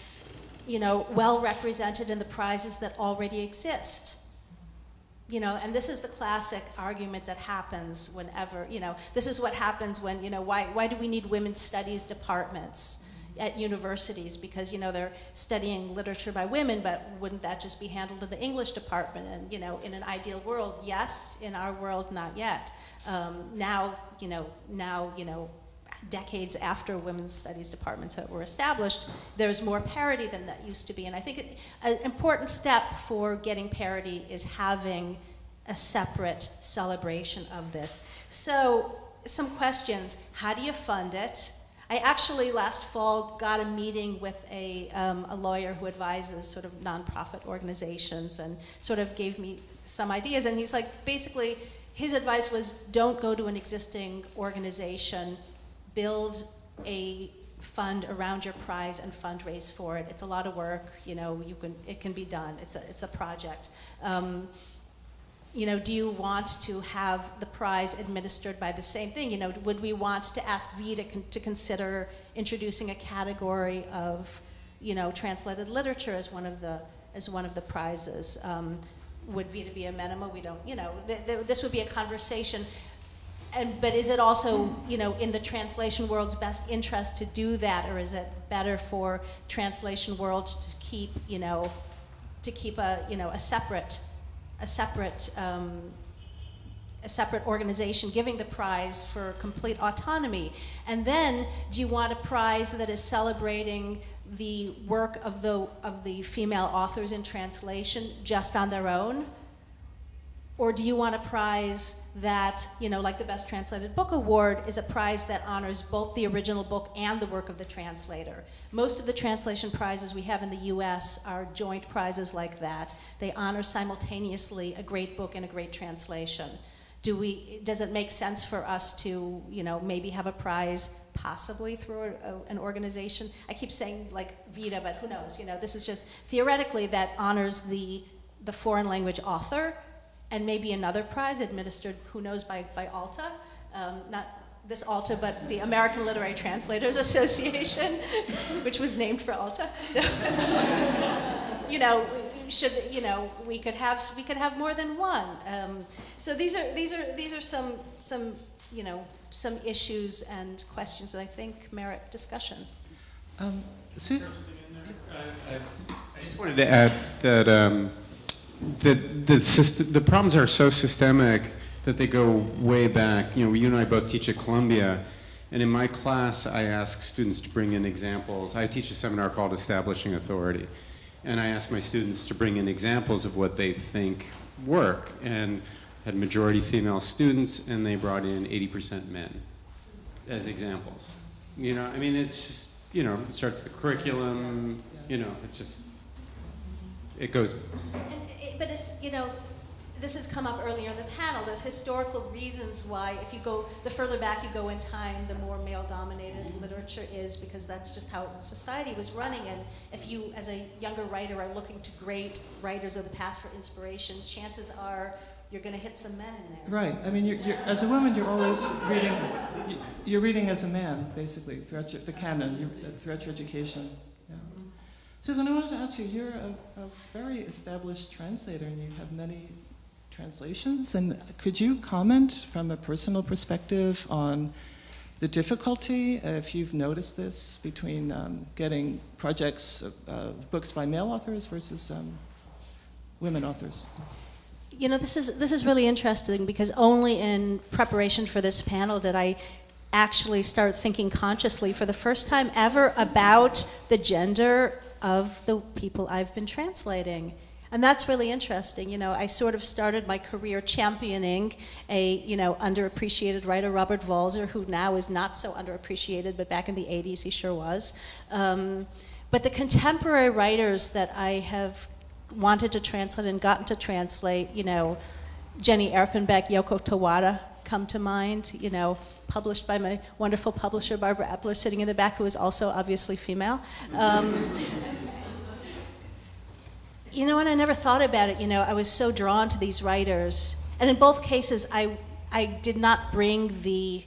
well represented in the prizes that already exist. And this is the classic argument that happens whenever, this is what happens when, why do we need women's studies departments at universities? Because, they're studying literature by women, but wouldn't that just be handled in the English department? And, in an ideal world, yes. In our world, not yet. Now, decades after women's studies departments were established, there's more parity than that used to be. And I think an important step for getting parity is having a separate celebration of this. So, some questions. How do you fund it? I actually last fall got a meeting with a lawyer who advises sort of nonprofit organizations and sort of gave me some ideas. And he's like, basically, his advice was don't go to an existing organization. Build a fund around your prize and fundraise for it. It's a lot of work. It can be done. It's a project. Do you want to have the prize administered by the same thing? Would we want to ask Vita to consider introducing a category of, translated literature as one of the prizes? Would Vita be amenable? We don't. This would be a conversation. But is it also, in the translation world's best interest to do that, or is it better for translation worlds to keep, a separate organization giving the prize for complete autonomy? And then, do you want a prize that is celebrating the work of the female authors in translation just on their own? Or do you want a prize that, like the Best Translated Book Award, is a prize that honors both the original book and the work of the translator? Most of the translation prizes we have in the US are joint prizes like that. They honor simultaneously a great book and a great translation. Does it make sense for us to, maybe have a prize possibly through an organization? I keep saying like Vita, but who knows? This is just theoretically that honors the foreign language author, and maybe another prize administered, who knows, by ALTA, not this ALTA, but the American Literary Translators Association, which was named for ALTA. We could have more than one. So these are some issues and questions that I think merit discussion. Susan? I just wanted to add that. The problems are so systemic that they go way back. You and I both teach at Columbia, and in my class I ask students to bring in examples. I teach a seminar called Establishing Authority, and I ask my students to bring in examples of what they think work, and had majority female students, and they brought in 80% men as examples. It's just, it starts the curriculum, it's just, it goes. But it's, this has come up earlier in the panel. There's historical reasons why, if you go, the further back you go in time, the more male-dominated literature is, because that's just how society was running. And if you, as a younger writer, are looking to great writers of the past for inspiration, chances are you're going to hit some men in there. Right. I mean, you're, as a woman, you're always reading. You're reading as a man, basically, throughout the canon, throughout your education. Yeah. Susan, I wanted to ask you. You're a very established translator, and you have many translations. And could you comment from a personal perspective on the difficulty, if you've noticed this, between getting projects of books by male authors versus women authors? You know, this is really interesting, because only in preparation for this panel did I actually start thinking consciously for the first time ever about the gender of the people I've been translating. And that's really interesting. You know, I sort of started my career championing a, underappreciated writer, Robert Walser, who now is not so underappreciated, but back in the 80s he sure was. But the contemporary writers that I have wanted to translate and gotten to translate, Jenny Erpenbeck, Yoko Tawada come to mind, published by my wonderful publisher, Barbara Epler, sitting in the back, who is also obviously female. And I never thought about it, I was so drawn to these writers. And in both cases, I did not bring the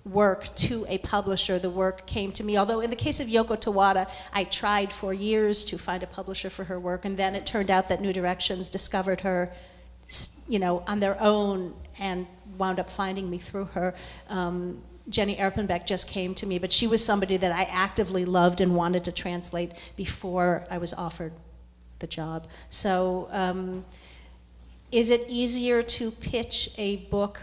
work to a publisher. The work came to me, although in the case of Yoko Tawada, I tried for years to find a publisher for her work, and then it turned out that New Directions discovered her, on their own, and wound up finding me through her. Jenny Erpenbeck just came to me, but she was somebody that I actively loved and wanted to translate before I was offered the job. So is it easier to pitch a book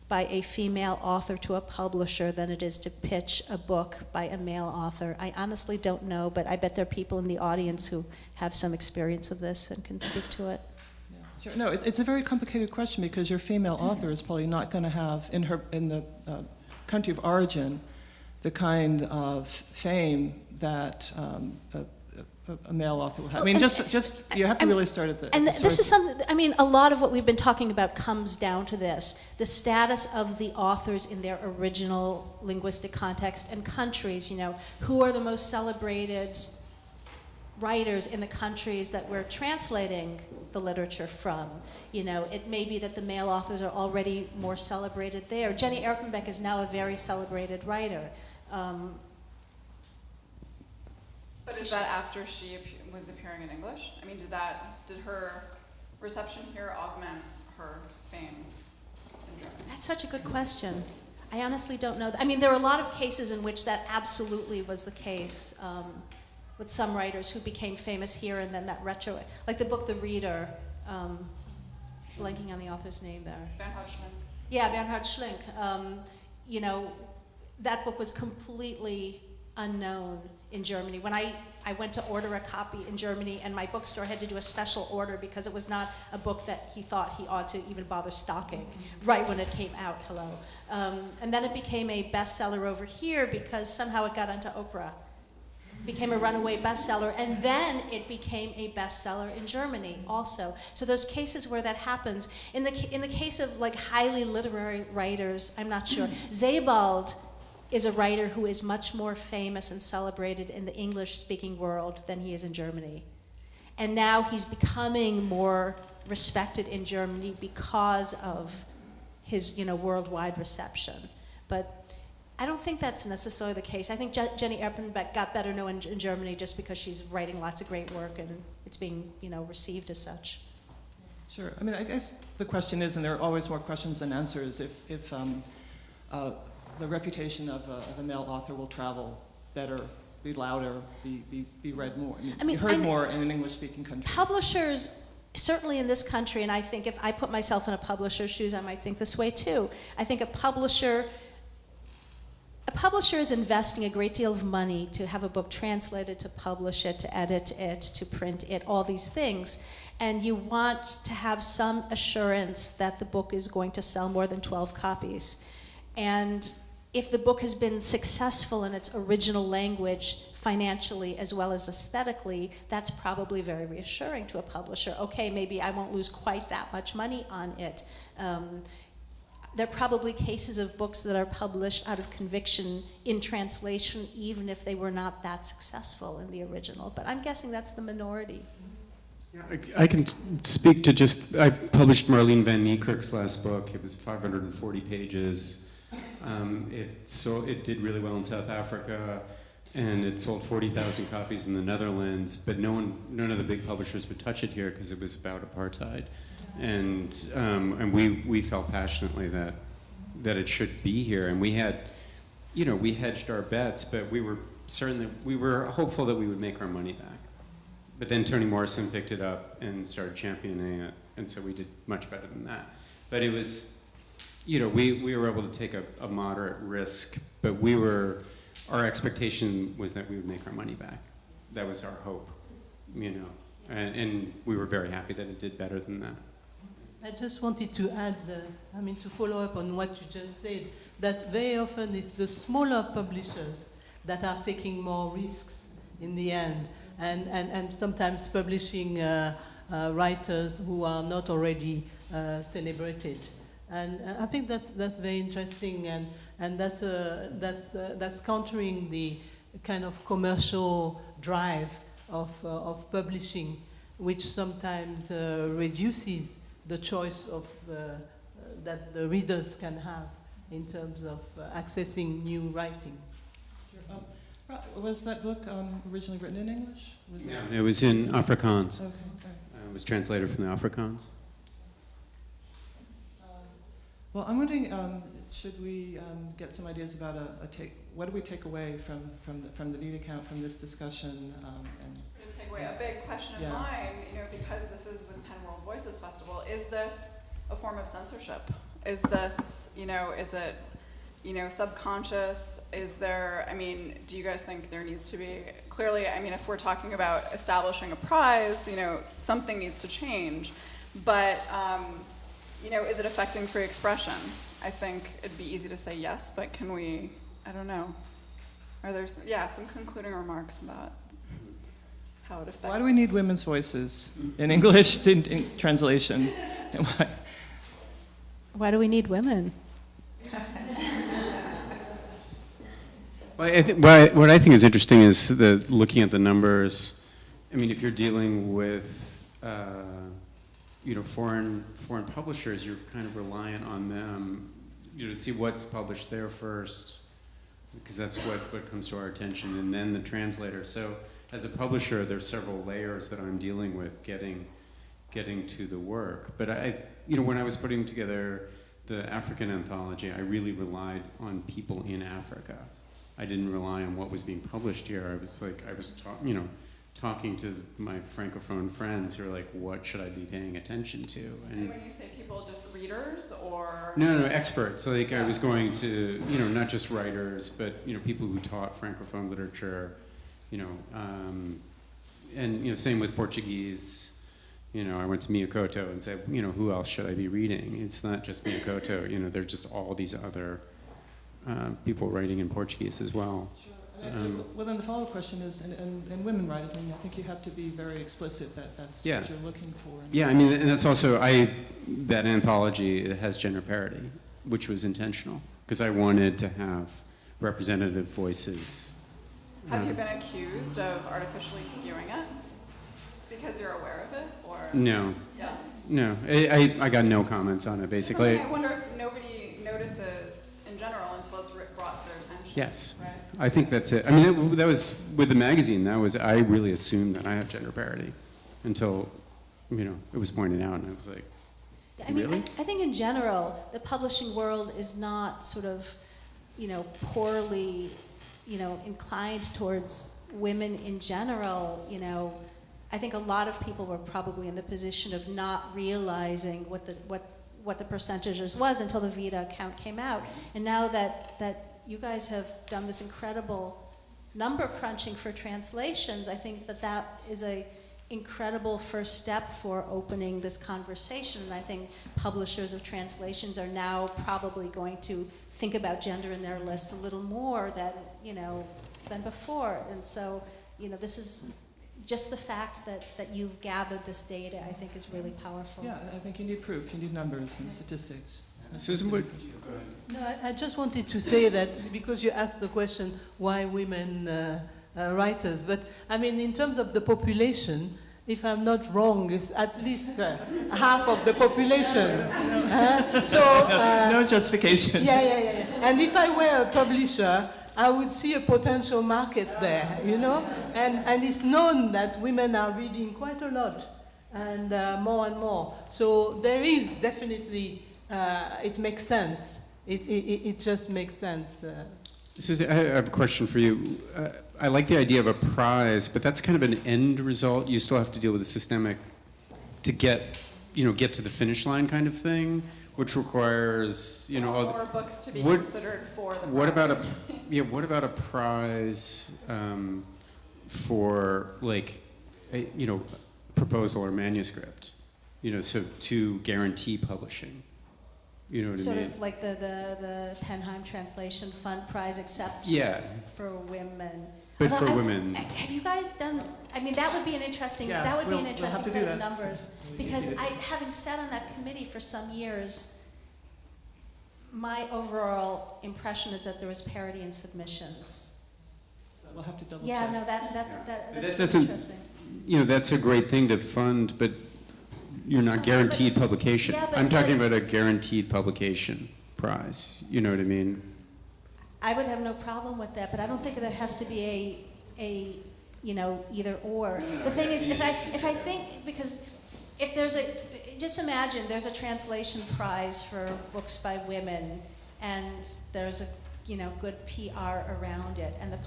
by a female author to a publisher than it is to pitch a book by a male author? I honestly don't know, but I bet there are people in the audience who have some experience of this and can speak to it. Yeah. Sure. No, it's a very complicated question, because your female author is probably not going to have in the country of origin the kind of fame that a male author will have. I mean, just you have to really start at the. And at the this is something. I mean, a lot of what we've been talking about comes down to this: the status of the authors in their original linguistic context and countries. Who are the most celebrated writers in the countries that we're translating the literature from? It may be that the male authors are already more celebrated there. Jenny Erpenbeck is now a very celebrated writer. But is that after she was appearing in English? I mean, did her reception here augment her fame in Germany? That's such a good question. I honestly don't know. I mean, there are a lot of cases in which that absolutely was the case, with some writers who became famous here, and then that like the book The Reader, blanking on the author's name there. Bernhard Schlink. Yeah, Bernhard Schlink. That book was completely unknown in Germany. When I went to order a copy in Germany, and my bookstore had to do a special order because it was not a book that he thought he ought to even bother stocking right when it came out, hello. And then it became a bestseller over here because somehow it got onto Oprah. Became a runaway bestseller, and then it became a bestseller in Germany also. So there's cases where that happens. In the case of like highly literary writers, I'm not sure. Sebald is a writer who is much more famous and celebrated in the English-speaking world than he is in Germany. And now he's becoming more respected in Germany because of his, worldwide reception. But I don't think that's necessarily the case. I think Jenny Erpenbeck got better known in Germany just because she's writing lots of great work and it's being, received as such. Sure. I mean, I guess the question is, and there are always more questions than answers, if the reputation of a male author will travel better, be louder, be read more, be heard more in an English-speaking country. Publishers, certainly in this country, and I think if I put myself in a publisher's shoes, I might think this way too. I think a publisher is investing a great deal of money to have a book translated, to publish it, to edit it, to print it, all these things. And you want to have some assurance that the book is going to sell more than 12 copies. And if the book has been successful in its original language financially as well as aesthetically, that's probably very reassuring to a publisher. Okay, maybe I won't lose quite that much money on it. There are probably cases of books that are published out of conviction in translation, even if they were not that successful in the original. But I'm guessing that's the minority. Yeah, I can speak to I published Marlene Van Niekerk's last book. It was 540 pages. It did really well in South Africa, and it sold 40,000 copies in the Netherlands, but none of the big publishers would touch it here because it was about apartheid. And we felt passionately that it should be here, and we hedged our bets, but we were hopeful that we would make our money back. But then Toni Morrison picked it up and started championing it, and so we did much better than that. But it was, we were able to take a moderate risk, but our expectation was that we would make our money back. That was our hope, and we were very happy that it did better than that. I just wanted to add, to follow up on what you just said, that very often it's the smaller publishers that are taking more risks in the end, and sometimes publishing writers who are not already celebrated. And I think that's very interesting, and that's countering the kind of commercial drive of publishing, which sometimes reduces the choice that the readers can have in terms of accessing new writing. Was that book originally written in English? It was in Afrikaans. Okay. It was translated from the Afrikaans. Well, I'm wondering, should we get some ideas about what do we take away from the Vita count, from this discussion? To take away a big question of mine, because this is with Penn World Voices Festival, is this a form of censorship? Is this, is it, subconscious? Is there, do you guys think there needs to be, clearly, if we're talking about establishing a prize, something needs to change, but, is it affecting free expression? I think it'd be easy to say yes, but can we, I don't know. Are there, some concluding remarks about how it affects? Why do we need women's voices in English in translation? Why do we need women? Well, what I think is interesting is looking at the numbers. If you're dealing with foreign publishers, you're kind of reliant on them, to see what's published there first, because that's what comes to our attention, and then the translator. So as a publisher, there's several layers that I'm dealing with getting to the work. But when I was putting together the African anthology, I really relied on people in Africa. I didn't rely on what was being published here. I was talking to my Francophone friends who are like, what should I be paying attention to? And when you say people, just readers, or? No, experts. I was going to, not just writers, but, people who taught Francophone literature, and, same with Portuguese. I went to Miyakoto and said, who else should I be reading? It's not just Miyakoto, there's just all these other people writing in Portuguese as well. Sure. Well, then the follow-up question is, and women writers, I think you have to be very explicit that that's what you're looking for. And that's also, that anthology, it has gender parity, which was intentional, because I wanted to have representative voices. Have you been accused of artificially skewing it? Because you're aware of it, or? No. Yeah. No, I got no comments on it, basically. I wonder if nobody notices in general until it's brought to their attention. Yes. Right? I think that's it. That was, with the magazine, I really assumed that I have gender parity until, it was pointed out, and I was like, really? I think in general, the publishing world is not sort of, poorly, inclined towards women in general. I think a lot of people were probably in the position of not realizing what the percentages was until the Vita account came out. And now that you guys have done this incredible number crunching for translations, I think that is a incredible first step for opening this conversation. And I think publishers of translations are now probably going to think about gender in their list a little more, that, than before. And so, this is just the fact that you've gathered this data, I think, is really powerful. Yeah, I think you need proof, you need numbers and statistics. Susan, what? No, I just wanted to say that because you asked the question, why women writers? But I mean, in terms of the population, if I'm not wrong, it's at least half of the population. No justification. Yeah. And if I were a publisher, I would see a potential market there, And it's known that women are reading quite a lot, and more and more. So there is definitely, it makes sense. It just makes sense. Susan, I have a question for you. I like the idea of a prize, but that's kind of an end result. You still have to deal with the systemic to get to the finish line kind of thing, which requires, all more books to be considered for the prize. What about a prize for like, a proposal or manuscript, so to guarantee publishing? You know what I mean? Sort of like the Penheim Translation Fund Prize, except for women. But Although for women. Have you guys done? I mean, that would be an interesting. Yeah, that would be an we'll interesting have to set do of that. numbers, because having sat on that committee for some years, my overall impression is that there was parity in submissions. We'll have to double Yeah, check. no, that's That really doesn't- interesting. That's a great thing to fund, but you're not guaranteed publication. Yeah, but- I'm talking about a guaranteed publication prize. You know what I mean? I would have no problem with that, but I don't think there has to be a either or. The thing is, if I think, because if there's just imagine there's a translation prize for books by women, and there's a good PR around it, and the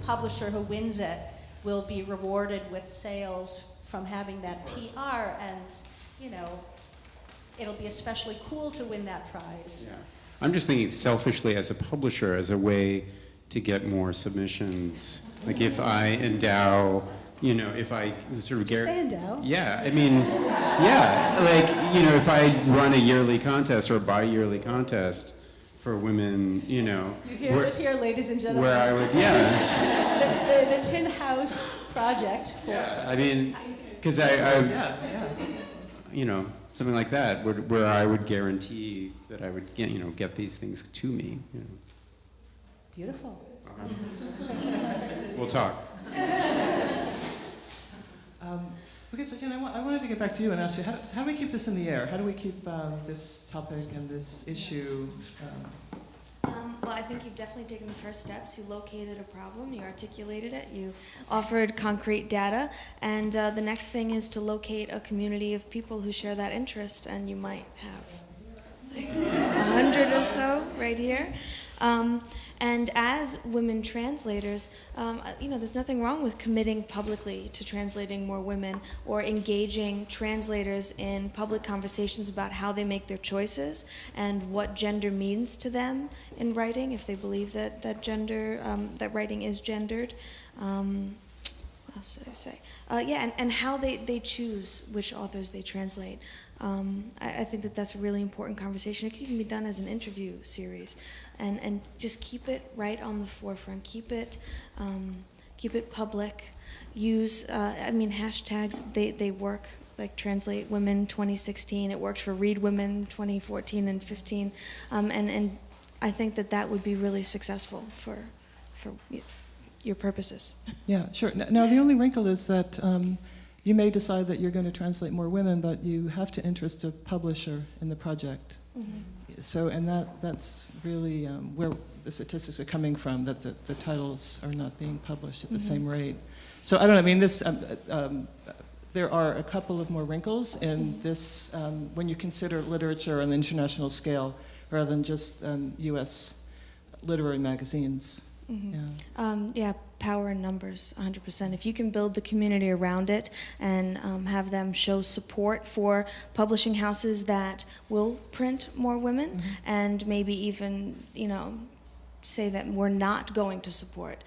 publisher who wins it will be rewarded with sales from having that PR, and it'll be especially cool to win that prize. Yeah. I'm just thinking selfishly as a publisher, as a way to get more submissions. Like if I endow, if I sort of Did you say endow? Yeah, I mean, like, if I run a yearly contest or a bi-yearly contest for women, You hear it here, ladies and gentlemen. where I would, the Tin House Project. I mean, because something like that, where I would guarantee that I would get these things to me. Beautiful. We'll talk. Okay, so Jen, I wanted to get back to you and ask you, how do we keep this in the air? How do we keep this topic and this issue? Well, I think you've definitely taken the first steps. You located a problem, you articulated it, you offered concrete data, and the next thing is to locate a community of people who share that interest, and you might have 100 or so right here. And as women translators, there's nothing wrong with committing publicly to translating more women or engaging translators in public conversations about how they make their choices and what gender means to them in writing, if they believe that that writing is gendered. What else did I say? And how they choose which authors they translate. I think that's a really important conversation. It can even be done as an interview series, and just keep it right on the forefront. Keep it public. Use hashtags. They work. Like Translate Women 2016. It worked for Read Women 2014 and 15, and I think that would be really successful for your purposes. Yeah, sure. Now, the only wrinkle is that you may decide that you're going to translate more women, but you have to interest a publisher in the project. Mm-hmm. So, and that's really where the statistics are coming from, that the titles are not being published at the same rate. So, I don't know, I mean, there are a couple of more wrinkles in this when you consider literature on the international scale rather than just U.S. literary magazines. Mm-hmm. Power in numbers, 100%. If you can build the community around it and have them show support for publishing houses that will print more women and maybe even, say that we're not going to support,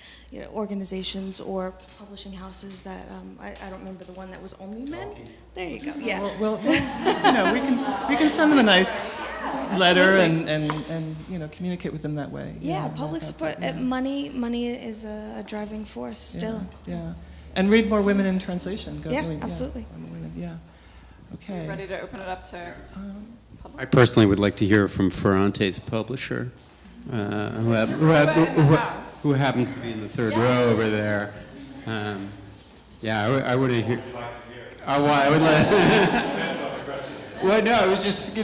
organizations or publishing houses that I don't remember the one that was only men. There you go. Yeah. Well, we can send them a nice letter and communicate with them that way. Yeah, public support. Money is a driving force still. Yeah. And read more women in translation. Absolutely. Yeah. Okay. Ready to open it up to public? I personally would like to hear from Ferrante's publisher, who happens to be in the third row over there. I would hear. Oh, well, I would like. Well, no, it was just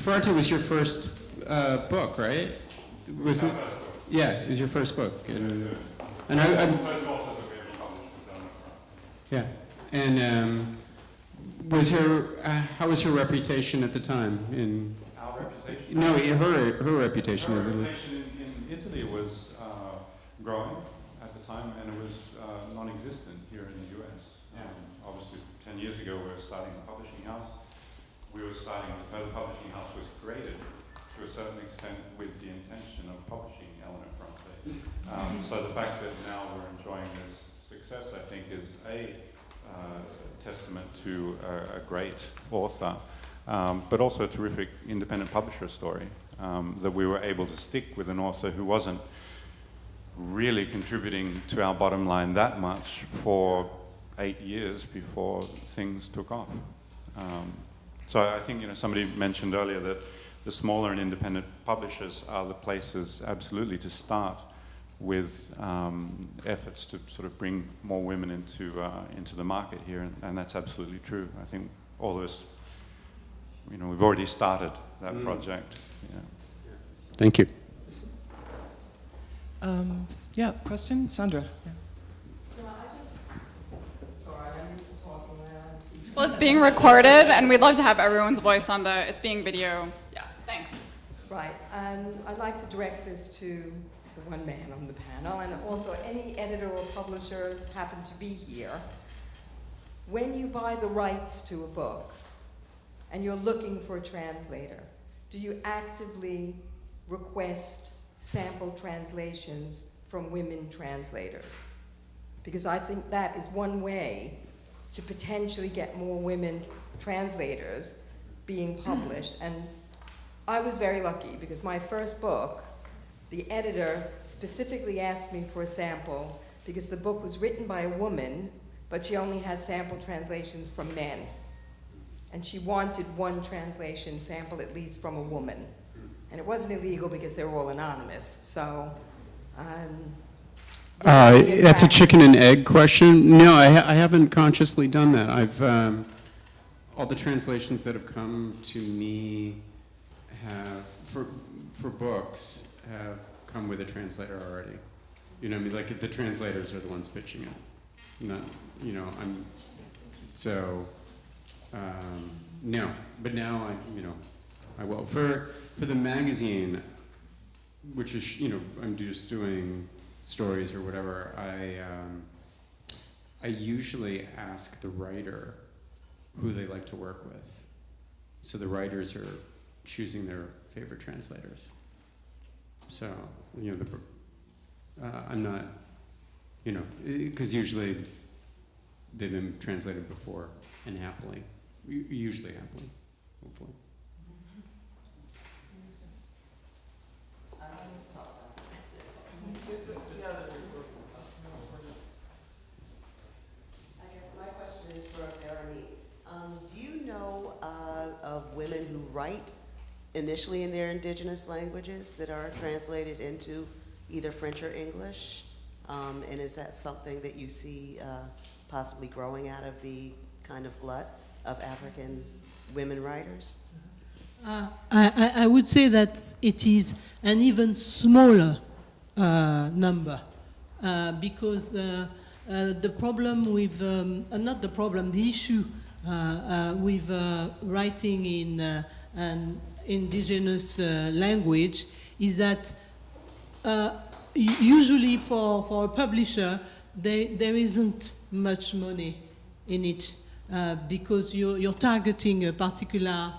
Ferrante was your first book, right? Was it? Yeah, it was your first book, and yeah, and how was her reputation at the time in? Our reputation? No, her reputation. Her reputation in Italy was growing at the time, and it was non-existent here in the US. Obviously, 10 years ago, we were starting a publishing house. The publishing house was created to a certain extent with the intention of publishing Eleanor Ferrante. So the fact that now we're enjoying this success, I think, is a testament to a great author, but also a terrific independent publisher story, that we were able to stick with an author who wasn't really contributing to our bottom line that much for 8 years before things took off. So I think somebody mentioned earlier that the smaller and independent publishers are the places absolutely to start with efforts to sort of bring more women into the market here, and that's absolutely true. I think all of us, we've already started that project. Yeah. Thank you. Question, Sandra. Yeah. Well, it's being recorded, and we'd love to have everyone's voice on it's being video. Yeah, thanks. Right, I'd like to direct this to the one man on the panel, and also any editor or publishers happen to be here. When you buy the rights to a book, and you're looking for a translator, do you actively request sample translations from women translators? Because I think that is one way to potentially get more women translators being published. And I was very lucky because my first book, the editor specifically asked me for a sample because the book was written by a woman, but she only had sample translations from men. And she wanted one translation sample at least from a woman. And it wasn't illegal because they were all anonymous. So that's a chicken and egg question. No, I haven't consciously done that. I've all the translations that have come to me have for books have come with a translator already. Like the translators are the ones pitching it. Not, no. But now I will for the magazine, which is I'm just doing stories or whatever. I usually ask the writer who they like to work with. So the writers are choosing their favorite translators. So I'm not, because usually they've been translated before and happily, usually happily, hopefully. Of women who write initially in their indigenous languages that are translated into either French or English? And is that something that you see possibly growing out of the kind of glut of African women writers? I would say that it is an even smaller number because the problem with, not the problem, the issue with writing in an indigenous language is that usually for a publisher there isn't much money in it because you're targeting a particular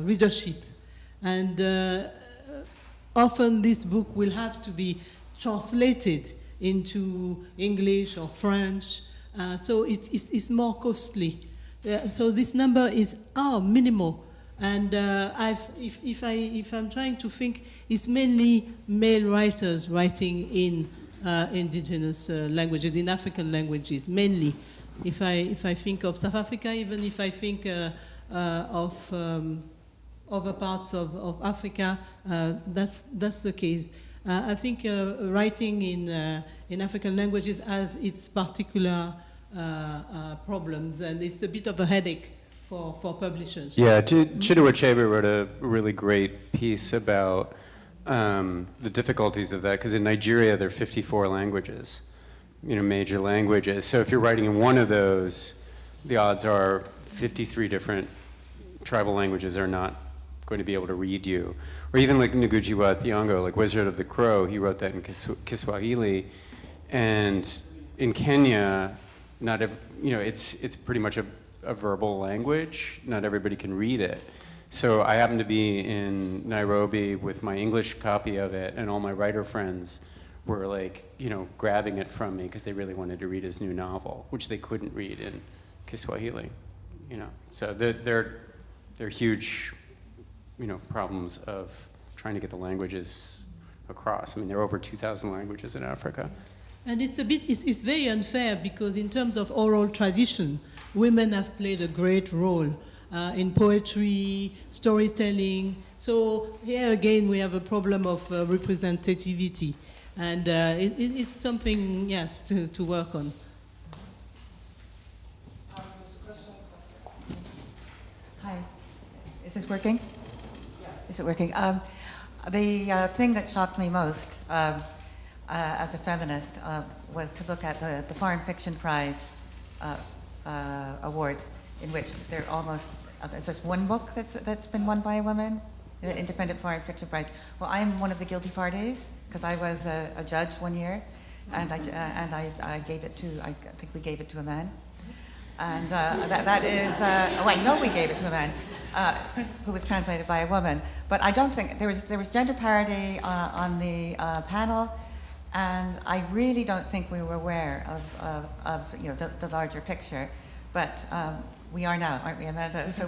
readership, and often this book will have to be translated into English or French, so it's more costly. So this number is minimal. And if I'm trying to think, it's mainly male writers writing in indigenous languages, in African languages, mainly. If I think of South Africa, even if I think of other parts of Africa, that's the case. I think writing in African languages has its particular problems, and it's a bit of a headache for publishers. Yeah, Chidua Achebe wrote a really great piece about the difficulties of that, because in Nigeria there are 54 languages, major languages. So if you're writing in one of those, the odds are 53 different tribal languages are not going to be able to read you. Or even like Ngugi wa Thiong'o, like Wizard of the Crow, he wrote that in Kiswahili. And in Kenya, it's pretty much a verbal language. Not everybody can read it. So I happened to be in Nairobi with my English copy of it, and all my writer friends were like, grabbing it from me because they really wanted to read his new novel, which they couldn't read in Kiswahili. So they're huge, problems of trying to get the languages across. I mean, there are over 2,000 languages in Africa. And it's very unfair because in terms of oral tradition, women have played a great role in poetry, storytelling. So here again, we have a problem of representativity. And it's something, yes, to work on. Hi, is this working? Yeah. Is it working? The thing that shocked me most as a feminist was to look at the Foreign Fiction Prize awards, in which there almost there's just one book that's been won by a woman, the Independent Foreign Fiction Prize. Well, I'm one of the guilty parties because I was a judge one year, and I gave it to I think we gave it to a man, and that is I know we gave it to a man who was translated by a woman, but I don't think there was gender parity on the panel. And I really don't think we were aware of the larger picture, but we are now, aren't we, Amanda? So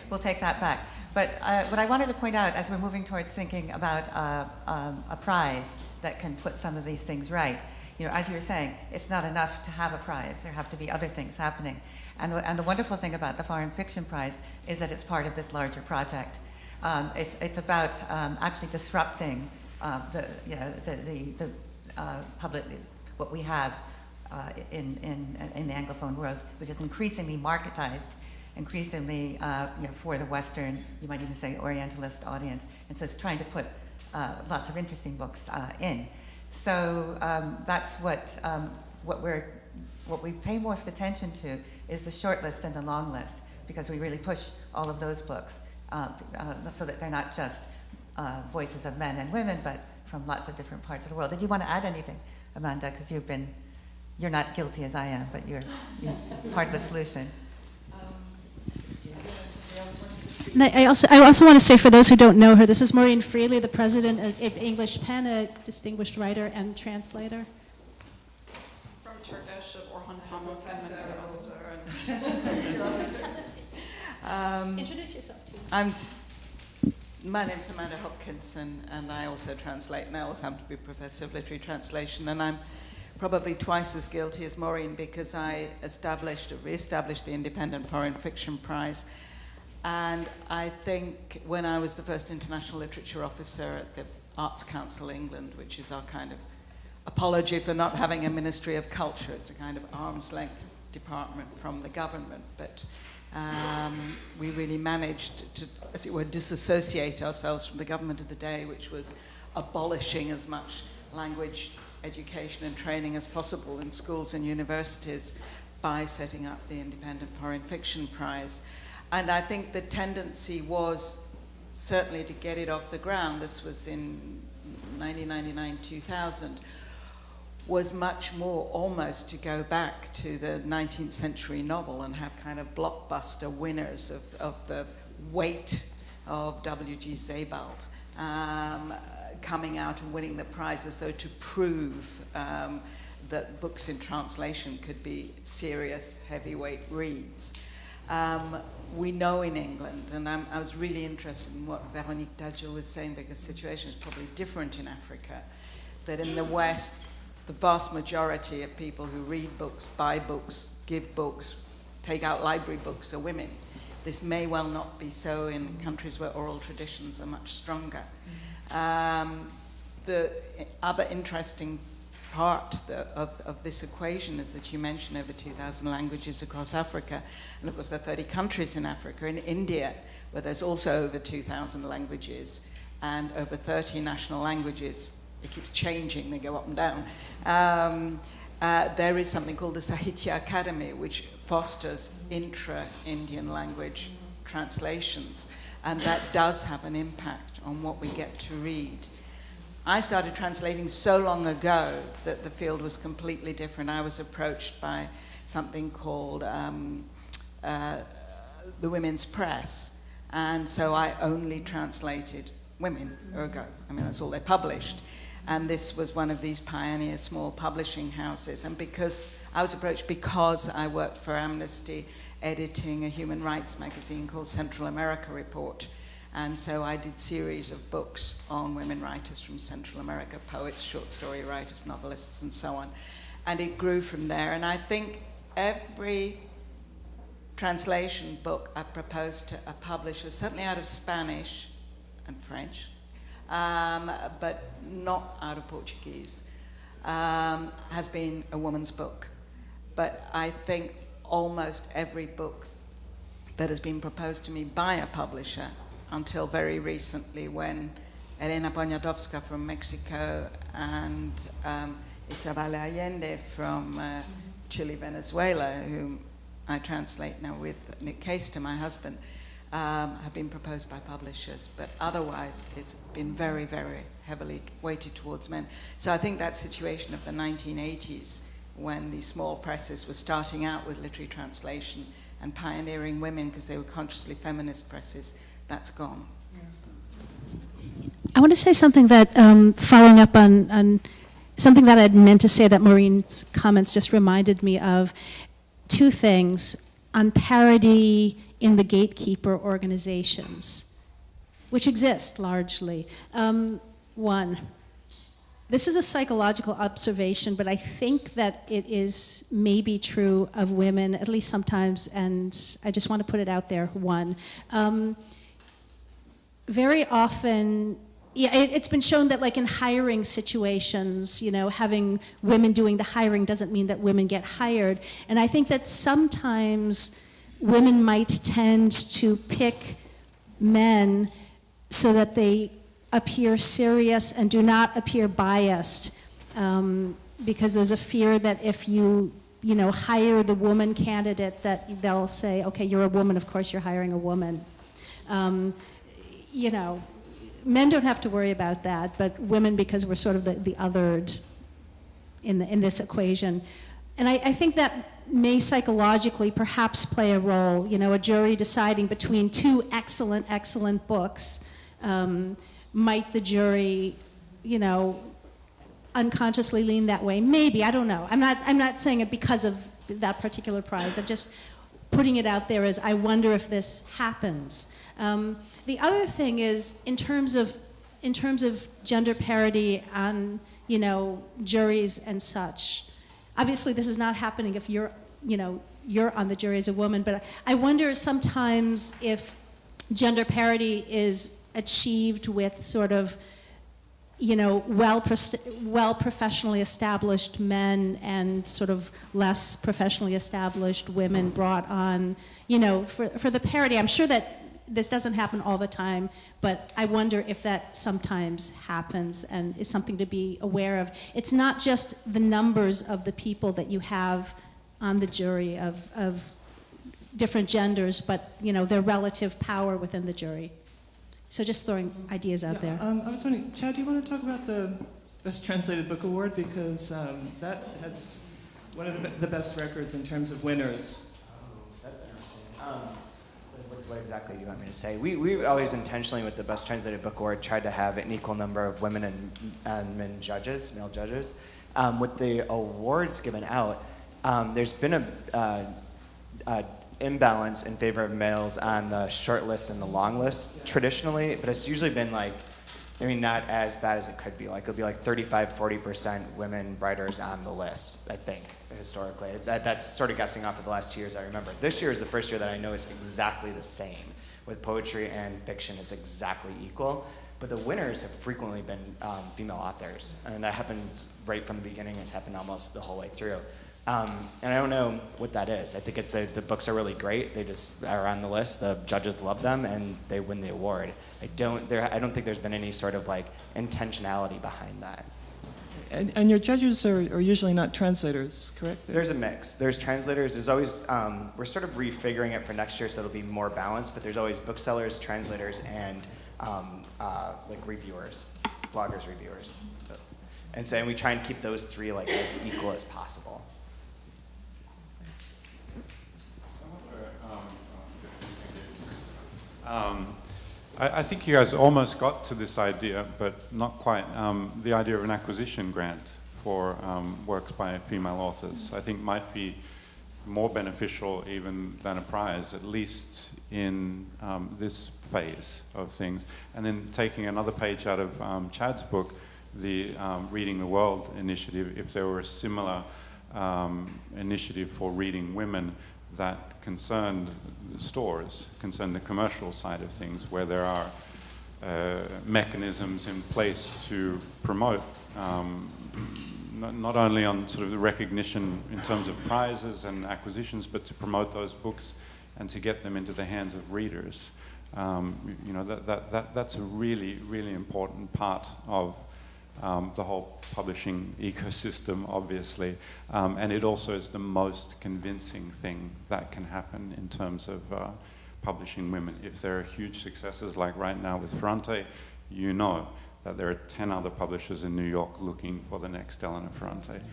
we'll take that back. But what I wanted to point out, as we're moving towards thinking about a prize that can put some of these things right, as you were saying, it's not enough to have a prize. There have to be other things happening. And the wonderful thing about the Foreign Fiction Prize is that it's part of this larger project. It's about actually disrupting the public, what we have in the Anglophone world, which is increasingly marketized, increasingly for the Western, you might even say Orientalist audience, and so it's trying to put lots of interesting books in. So that's what we pay most attention to is the short list and the long list, because we really push all of those books so that they're not just voices of men and women, but from lots of different parts of the world. Did you want to add anything, Amanda? Because you're not guilty as I am, but you're part of the solution. And I also want to say, for those who don't know her, this is Maureen Freely, the president of English Pen, a distinguished writer and translator. From Turkish of Orhan Pamuk and Introduce yourself too. My name's Amanda Hopkinson, and I also translate, and I also happen to be Professor of Literary Translation, and I'm probably twice as guilty as Maureen because I re-established the Independent Foreign Fiction Prize. And I think when I was the first international literature officer at the Arts Council England, which is our kind of apology for not having a Ministry of Culture, it's a kind of arm's length department from the government, but we really managed to, as it were, disassociate ourselves from the government of the day, which was abolishing as much language education and training as possible in schools and universities by setting up the Independent Foreign Fiction Prize. And I think the tendency was certainly to get it off the ground. This was in 1999, 2000, was much more almost to go back to the 19th century novel and have kind of blockbuster winners of the weight of W.G. Sebald coming out and winning the prize as though to prove that books in translation could be serious, heavyweight reads. We know in England, and I was really interested in what Véronique Dadjo was saying, because the situation is probably different in Africa, that in the West, the vast majority of people who read books, buy books, give books, take out library books are women. This may well not be so in countries where oral traditions are much stronger. The other interesting part of this equation is that you mentioned over 2,000 languages across Africa, and of course there are 30 countries in Africa. In India, where there's also over 2,000 languages and over 30 national languages, it keeps changing, they go up and down. There is something called the Sahitya Academy, which fosters intra-Indian language translations, and that does have an impact on what we get to read. I started translating so long ago that the field was completely different. I was approached by something called the Women's Press, and so I only translated women ergo. I mean, that's all they published. And this was one of these pioneer small publishing houses. And because I was approached because I worked for Amnesty editing a human rights magazine called Central America Report. And so I did series of books on women writers from Central America, poets, short story writers, novelists, and so on. And it grew from there. And I think every translation book I've proposed to a publisher, certainly out of Spanish and French, but not out of Portuguese, has been a woman's book. But I think almost every book that has been proposed to me by a publisher, until very recently when Elena Poniatowska from Mexico and Isabel Allende from Chile, Venezuela, whom I translate now with Nick Caister, my husband, have been proposed by publishers, but otherwise it's been very, very heavily weighted towards men. So I think that situation of the 1980s, when the small presses were starting out with literary translation and pioneering women because they were consciously feminist presses, that's gone. I want to say something that, following up on something that I'd meant to say that Maureen's comments just reminded me of. Two things on parity in the gatekeeper organizations, which exist largely. One, this is a psychological observation, but I think that it is maybe true of women, at least sometimes, and I just want to put it out there. One, very often, yeah, it's been shown that like in hiring situations, you know, having women doing the hiring doesn't mean that women get hired. And I think that sometimes women might tend to pick men so that they appear serious and do not appear biased, because there's a fear that if you hire the woman candidate, that they'll say, okay, you're a woman, of course you're hiring a woman. Men don't have to worry about that, but women, because we're sort of the othered in this equation. And I think that may psychologically perhaps play a role, a jury deciding between two excellent books. Might the jury, unconsciously lean that way? Maybe, I don't know. I'm not saying it because of that particular prize. I'm just putting it out there as I wonder if this happens. The other thing is in terms of gender parity on juries and such. Obviously, this is not happening if you're on the jury as a woman. But I wonder sometimes if gender parity is achieved with sort of well professionally established men and sort of less professionally established women brought on, for the parity. I'm sure that this doesn't happen all the time, but I wonder if that sometimes happens and is something to be aware of. It's not just the numbers of the people that you have on the jury of different genders, but their relative power within the jury. So just throwing ideas out there. I was wondering, Chad, do you want to talk about the Best Translated Book Award? Because that has one of the best records in terms of winners. That's interesting. what exactly do you want me to say? We always intentionally, with the Best Translated Book Award, tried to have an equal number of women and men judges, male judges. With the awards given out, there's been a imbalance in favor of males on the short list and the long list traditionally, but it's usually been like, I mean, not as bad as it could be. Like, it'll be like 35-40% women writers on the list, I think, historically. That's sort of guessing off of the last 2 years I remember. This year is the first year that I know it's exactly the same. With poetry and fiction, it's exactly equal. But the winners have frequently been female authors. And that happens right from the beginning. It's happened almost the whole way through. And I don't know what that is. I think it's the books are really great. They just are on the list. The judges love them, and they win the award. I don't think there's been any sort of like intentionality behind that. And your judges are usually not translators, correct? There's a mix. There's translators. There's always we're sort of refiguring it for next year, so it'll be more balanced. But there's always booksellers, translators, and like reviewers, bloggers, reviewers. And so we try and keep those three like as equal as possible. I think you guys almost got to this idea, but not quite. The idea of an acquisition grant for works by female authors, I think, might be more beneficial even than a prize, at least in this phase of things. And then taking another page out of Chad's book, the Reading the World initiative, if there were a similar initiative for reading women that concerned stores, concerned the commercial side of things, where there are mechanisms in place to promote, not only on sort of the recognition in terms of prizes and acquisitions, but to promote those books and to get them into the hands of readers. That's a really, really important part of the whole publishing ecosystem, obviously, and it also is the most convincing thing that can happen in terms of publishing women. If there are huge successes like right now with Ferrante, you know that there are 10 other publishers in New York looking for the next Elena Ferrante right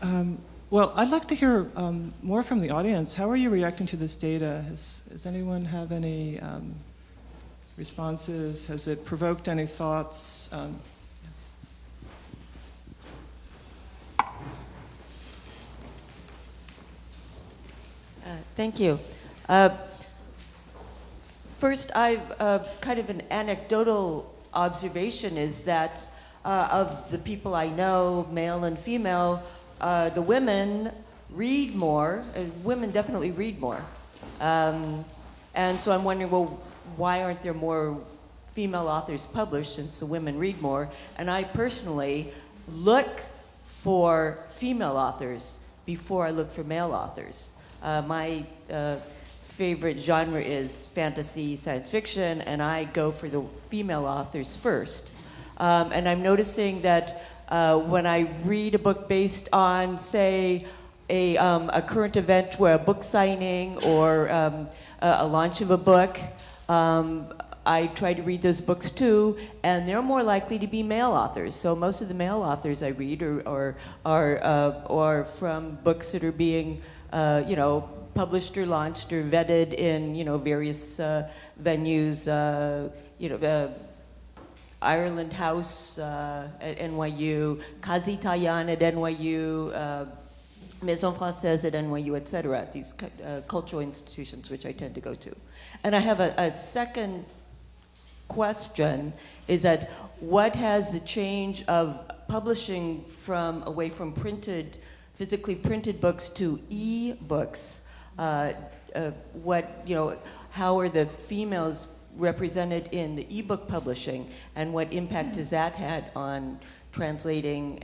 now. Well, I'd like to hear more from the audience. How are you reacting to this data? Does anyone have any responses? Has it provoked any thoughts? Yes. Thank you. First, I've kind of an anecdotal observation is that of the people I know, male and female, the women read more. Women definitely read more. And so I'm wondering, well, why aren't there more female authors published since the women read more? And I personally look for female authors before I look for male authors. My favorite genre is fantasy, science fiction, and I go for the female authors first. And I'm noticing that when I read a book based on, say, a current event where a book signing or a launch of a book, I try to read those books too, and they're more likely to be male authors. So most of the male authors I read are from books that are being, published or launched or vetted in, various venues. Ireland House at NYU, Casa Italiana at NYU, Maison Française at NYU, etc. These cultural institutions which I tend to go to. And I have a second question, is that what has the change of publishing away from physically printed books to e-books, how are the females represented in the ebook publishing, and what impact has that had on translating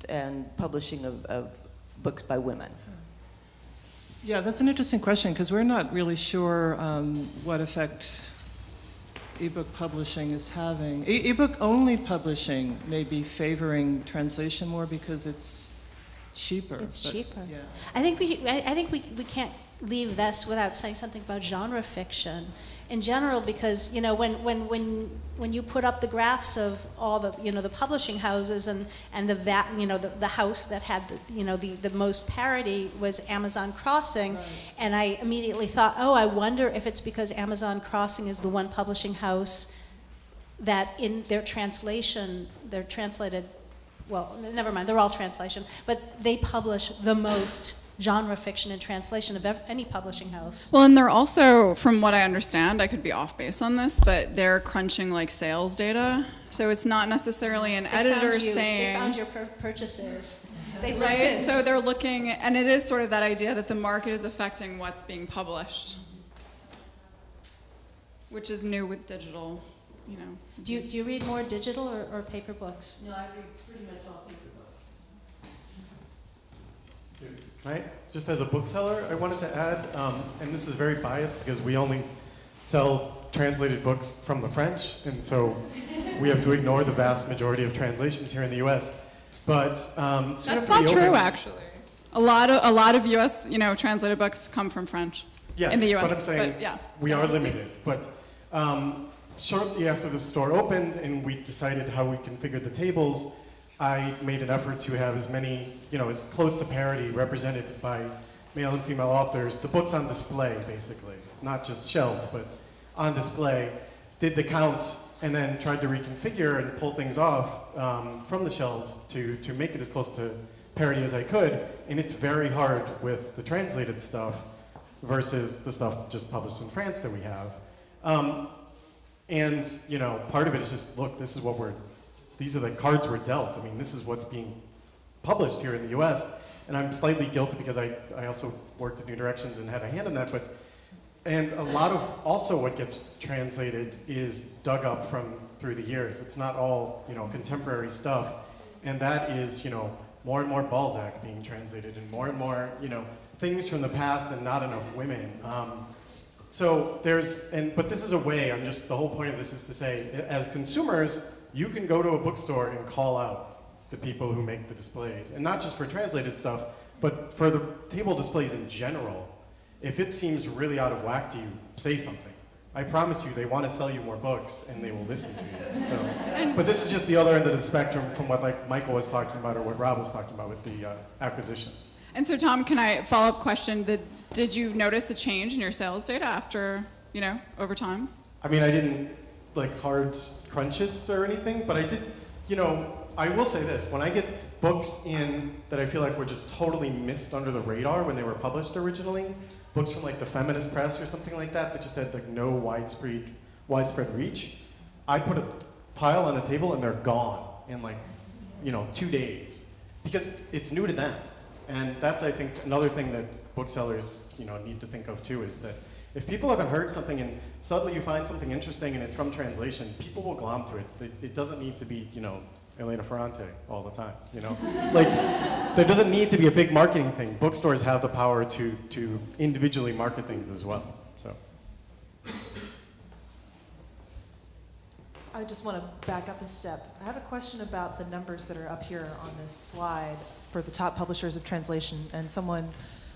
and publishing of books by women? Yeah, that's an interesting question, because we're not really sure what effect ebook publishing is having. Ebook only publishing may be favoring translation more because it's cheaper. It's cheaper. Yeah. I think we can't leave this without saying something about genre fiction in general, because, you know, when you put up the graphs of all the, you know, the publishing houses and the house that had the most parity was Amazon Crossing, right. And I immediately thought, oh, I wonder if it's because Amazon Crossing is the one publishing house that in their translation, they're translated, well, never mind, they're all translation, but they publish the most genre fiction and translation of any publishing house. Well, and they're also, from what I understand, I could be off base on this, but they're crunching like sales data. So it's not necessarily an editor saying... They found your purchases. They right? listened. So they're looking, and it is sort of that idea that the market is affecting what's being published, which is new with digital, you know. Do you read more digital or paper books? No, I read pretty much all paper books. Right? Just as a bookseller, I wanted to add, and this is very biased because we only sell translated books from the French, and so we have to ignore the vast majority of translations here in the U.S. But that's not true, actually. A lot of U.S. Translated books come from French. Yes, in the U.S. But I'm saying we are limited. But shortly after the store opened and we decided how we configured the tables, I made an effort to have as many, as close to parity represented by male and female authors, the books on display, basically. Not just shelved, but on display. Did the counts and then tried to reconfigure and pull things off from the shelves to make it as close to parity as I could. And it's very hard with the translated stuff versus the stuff just published in France that we have. And part of it is just, look, this is what these are the cards we're dealt. I mean, this is what's being published here in the US. And I'm slightly guilty because I also worked at New Directions and had a hand in that. And a lot of also what gets translated is dug up from through the years. It's not all, contemporary stuff. And that is, more and more Balzac being translated and more, things from the past and not enough women. But this is a way, the whole point of this is to say, as consumers, you can go to a bookstore and call out the people who make the displays. And not just for translated stuff, but for the table displays in general. If it seems really out of whack to you, say something. I promise you they want to sell you more books and they will listen to you. But this is just the other end of the spectrum from what Michael was talking about or what Rob was talking about with the acquisitions. And so, Tom, can I follow-up question? Did you notice a change in your sales data after, over time? I mean, I didn't hard crunch it or anything, but I did, I will say this. When I get books in that I feel like were just totally missed under the radar when they were published originally, books from the feminist press or something like that just had no widespread reach, I put a pile on the table and they're gone in 2 days because it's new to them. And that's, I think, another thing that booksellers, need to think of too, is that if people haven't heard something and suddenly you find something interesting and it's from translation, people will glom to it. It doesn't need to be, Elena Ferrante all the time, there doesn't need to be a big marketing thing. Bookstores have the power to individually market things as well, so. I just want to back up a step. I have a question about the numbers that are up here on this slide for the top publishers of translation, and someone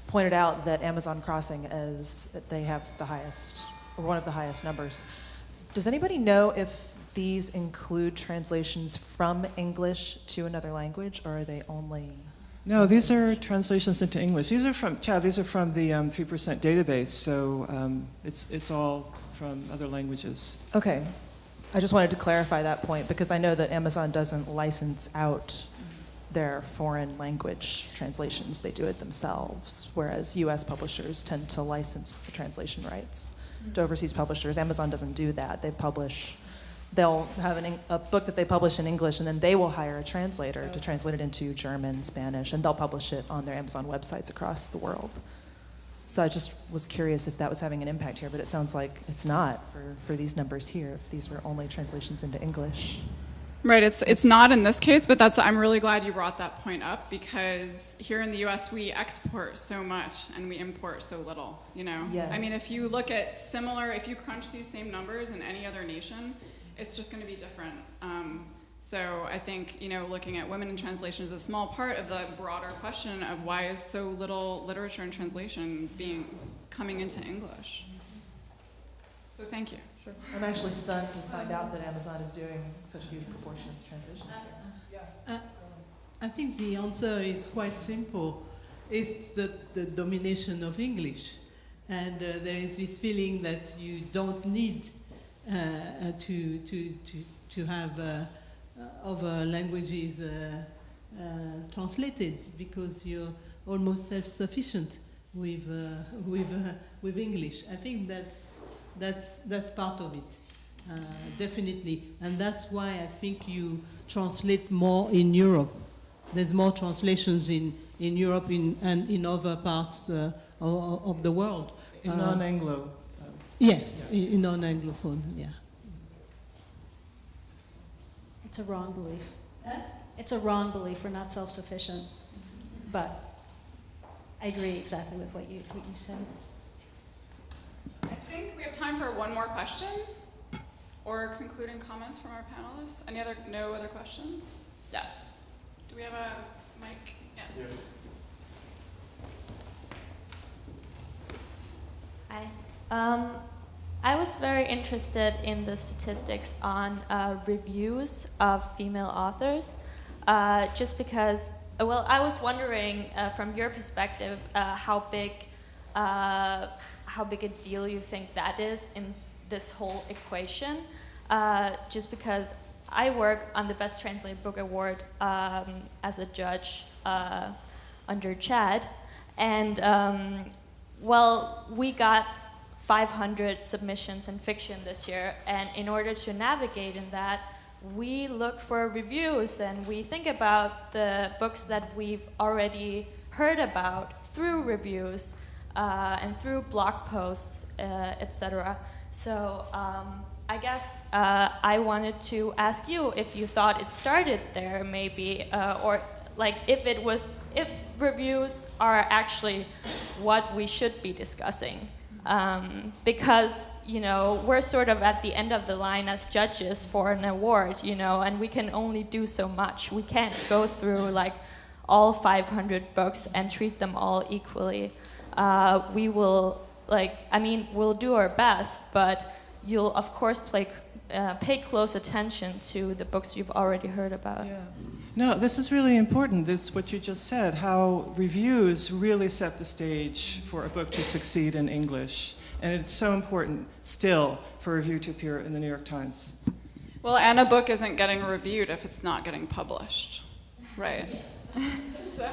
pointed out that Amazon Crossing they have the highest, or one of the highest numbers. Does anybody know if these include translations from English to another language, or are they only? No, these are translations into English. These are from the 3% database, so it's all from other languages. Okay. I just wanted to clarify that point because I know that Amazon doesn't license out their foreign language translations. They do it themselves, whereas US publishers tend to license the translation rights to overseas publishers. Amazon doesn't do that. They'll have a book that they publish in English, and then they will hire a translator to translate it into German, Spanish, and they'll publish it on their Amazon websites across the world. So I just was curious if that was having an impact here, but it sounds like it's not for these numbers here, if these were only translations into English. Right, it's not in this case, but I'm really glad you brought that point up because here in the US we export so much and we import so little, Yes. I mean, if you look at if you crunch these same numbers in any other nation, it's just going to be different. So I think, looking at women in translation is a small part of the broader question of why is so little literature and translation being coming into English. So thank you. Sure. I'm actually stunned to find out that Amazon is doing such a huge proportion of the translations here. I think the answer is quite simple. It's the domination of English. And there is this feeling that you don't need to have other languages translated, because you're almost self-sufficient with English. I think that's part of it, definitely, and that's why I think you translate more in Europe. There's more translations in Europe and in other parts of the world. In non-Anglo. Yes, yeah. In non-Anglophone, yeah. It's a wrong belief. It's a wrong belief. We're not self-sufficient. But I agree exactly with what you said. I think we have time for one more question or concluding comments from our panelists. No other questions? Yes. Do we have a mic? Yeah. Hi. I was very interested in the statistics on reviews of female authors, just because, I was wondering from your perspective how big a deal you think that is in this whole equation, just because I work on the Best Translated Book Award as a judge under Chad, and we got 500 submissions in fiction this year, and in order to navigate in that, we look for reviews and we think about the books that we've already heard about through reviews and through blog posts, etc. So I guess I wanted to ask you if you thought it started there, maybe, or like if reviews are actually what we should be discussing. Because, we're sort of at the end of the line as judges for an award, and we can only do so much. We can't go through like all 500 books and treat them all equally. We will, we'll do our best, but you'll of course pay close attention to the books you've already heard about. Yeah. No, this is really important, what you just said, how reviews really set the stage for a book to succeed in English. And it's so important still for a review to appear in the New York Times. Well, and a book isn't getting reviewed if it's not getting published, right? So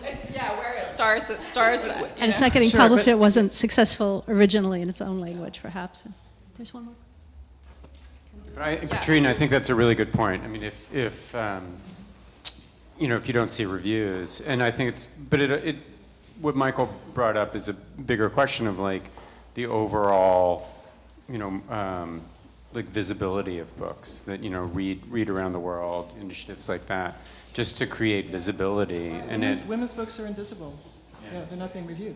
it's, where it starts. And it's not getting published, it wasn't successful originally in its own language, perhaps. And there's one more. Katrina, I think that's a really good point. I mean, if you don't see reviews, and I think what Michael brought up is a bigger question of like the overall, like visibility of books that read around the world, initiatives like that, just to create visibility. Women's books are invisible. Yeah, they're not being reviewed.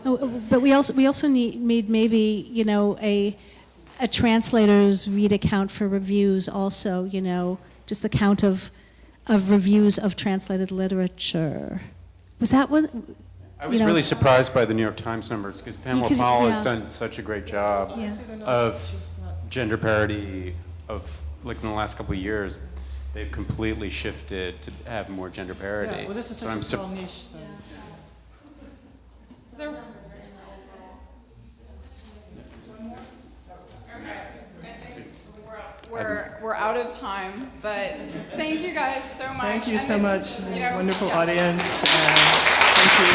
Oh, but we also need maybe a translator's read account for reviews. Also, just the count of reviews of translated literature. Was that what? I was really surprised by the New York Times numbers because Pamela Powell has done such a great job of gender parity. In the last couple of years, they've completely shifted to have more gender parity. Yeah, well, this is such a small niche. We're out of time, but thank you guys so much. Thank you so much, wonderful audience. Thank you.